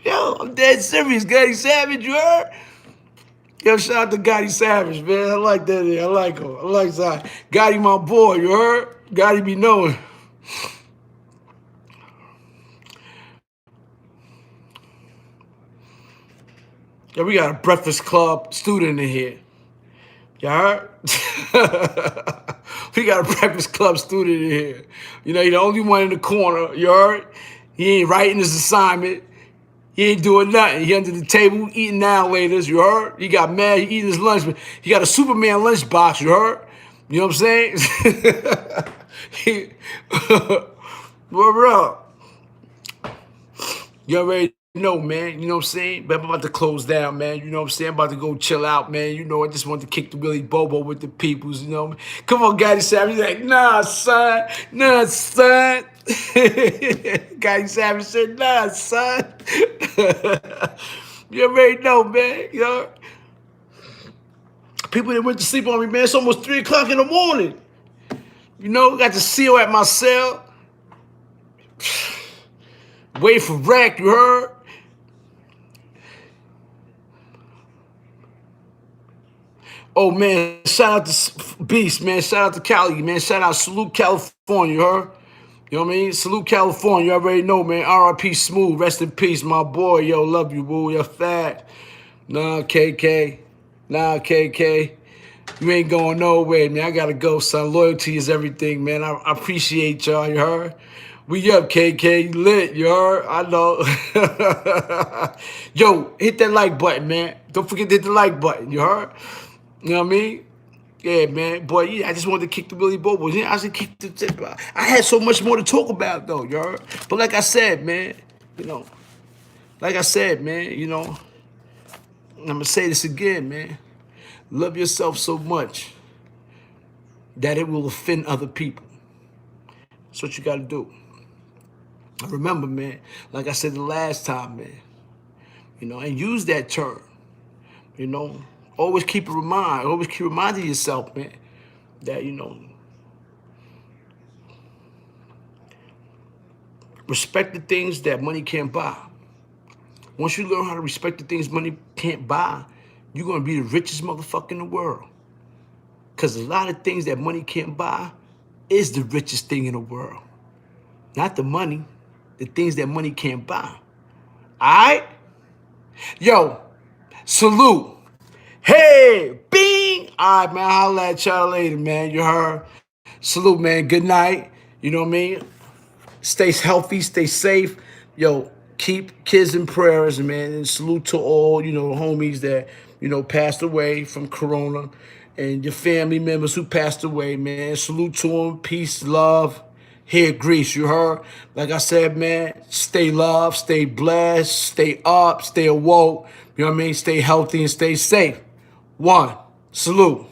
Yo, I'm dead serious, Gotti Savage, you heard? Yo, shout out to Gotti Savage, man. I like that nigga. I like him. I like that. Gotti, my boy, you heard? Gotti be knowing. Yeah, we got a Breakfast Club student in here. You heard? We got a Breakfast Club student in here. You know, you're the only one in the corner. You heard? He ain't writing his assignment. He ain't doing nothing. He under the table eating now laters, you heard? He got mad, he eating his lunch. He got a Superman lunchbox, you heard? You know what I'm saying? What up? You already know, man. You know what I'm saying? But I'm about to close down, man. You know what I'm saying? I'm about to go chill out, man. You know, I just want to kick the Willy Bobo with the peoples, you know? Come on, Gotti Savage. He's like, nah, son. Nah, son. Gotti Savage said, nah, son. You already know, man. You know? People that went to sleep on me, man. It's almost 3 o'clock in the morning. You know, got the seal at my cell. Wait for rec, you heard? Oh, man, shout out to Beast, man. Shout out to Cali, man. Shout out, salute California, you heard? You know what I mean? Salute California, you already know, man. R.I.P. Smooth, rest in peace, my boy. Yo, love you, boo. You're fat. Nah, KK. Nah, KK. You ain't going nowhere, man. I gotta go, son. Loyalty is everything, man. I appreciate y'all, you heard? We up, KK. Lit, you heard? I know. Yo, hit that like button, man. Don't forget to hit the like button, you heard? You know what I mean? Yeah, man. Boy, yeah, I just wanted to kick the Billy Bobo. Yeah, I just kicked the... I had so much more to talk about, though, you heard? But like I said, man, you know, like I said, man, you know, I'm going to say this again, man. Love yourself so much that it will offend other people. That's what you got to do. Remember, man, like I said the last time, man, you know, and use that term. You know, always keep always keep reminding yourself, man, that, respect the things that money can't buy. Once you learn how to respect the things money can't buy, you're gonna be the richest motherfucker in the world. Cause a lot of things that money can't buy is the richest thing in the world. Not the money, the things that money can't buy. Alright? Yo, salute. Hey, bing! Alright, man, I'll at y'all later, man. You heard? Salute, man. Good night. You know what I mean? Stay healthy, stay safe. Yo, keep kids in prayers, man. And salute to all, homies that, passed away from Corona and your family members who passed away, man. Salute to them. Peace, love. Here, Greece, you heard? Like I said, man, stay loved, stay blessed, stay up, stay awoke. You know what I mean? Stay healthy and stay safe. One, salute.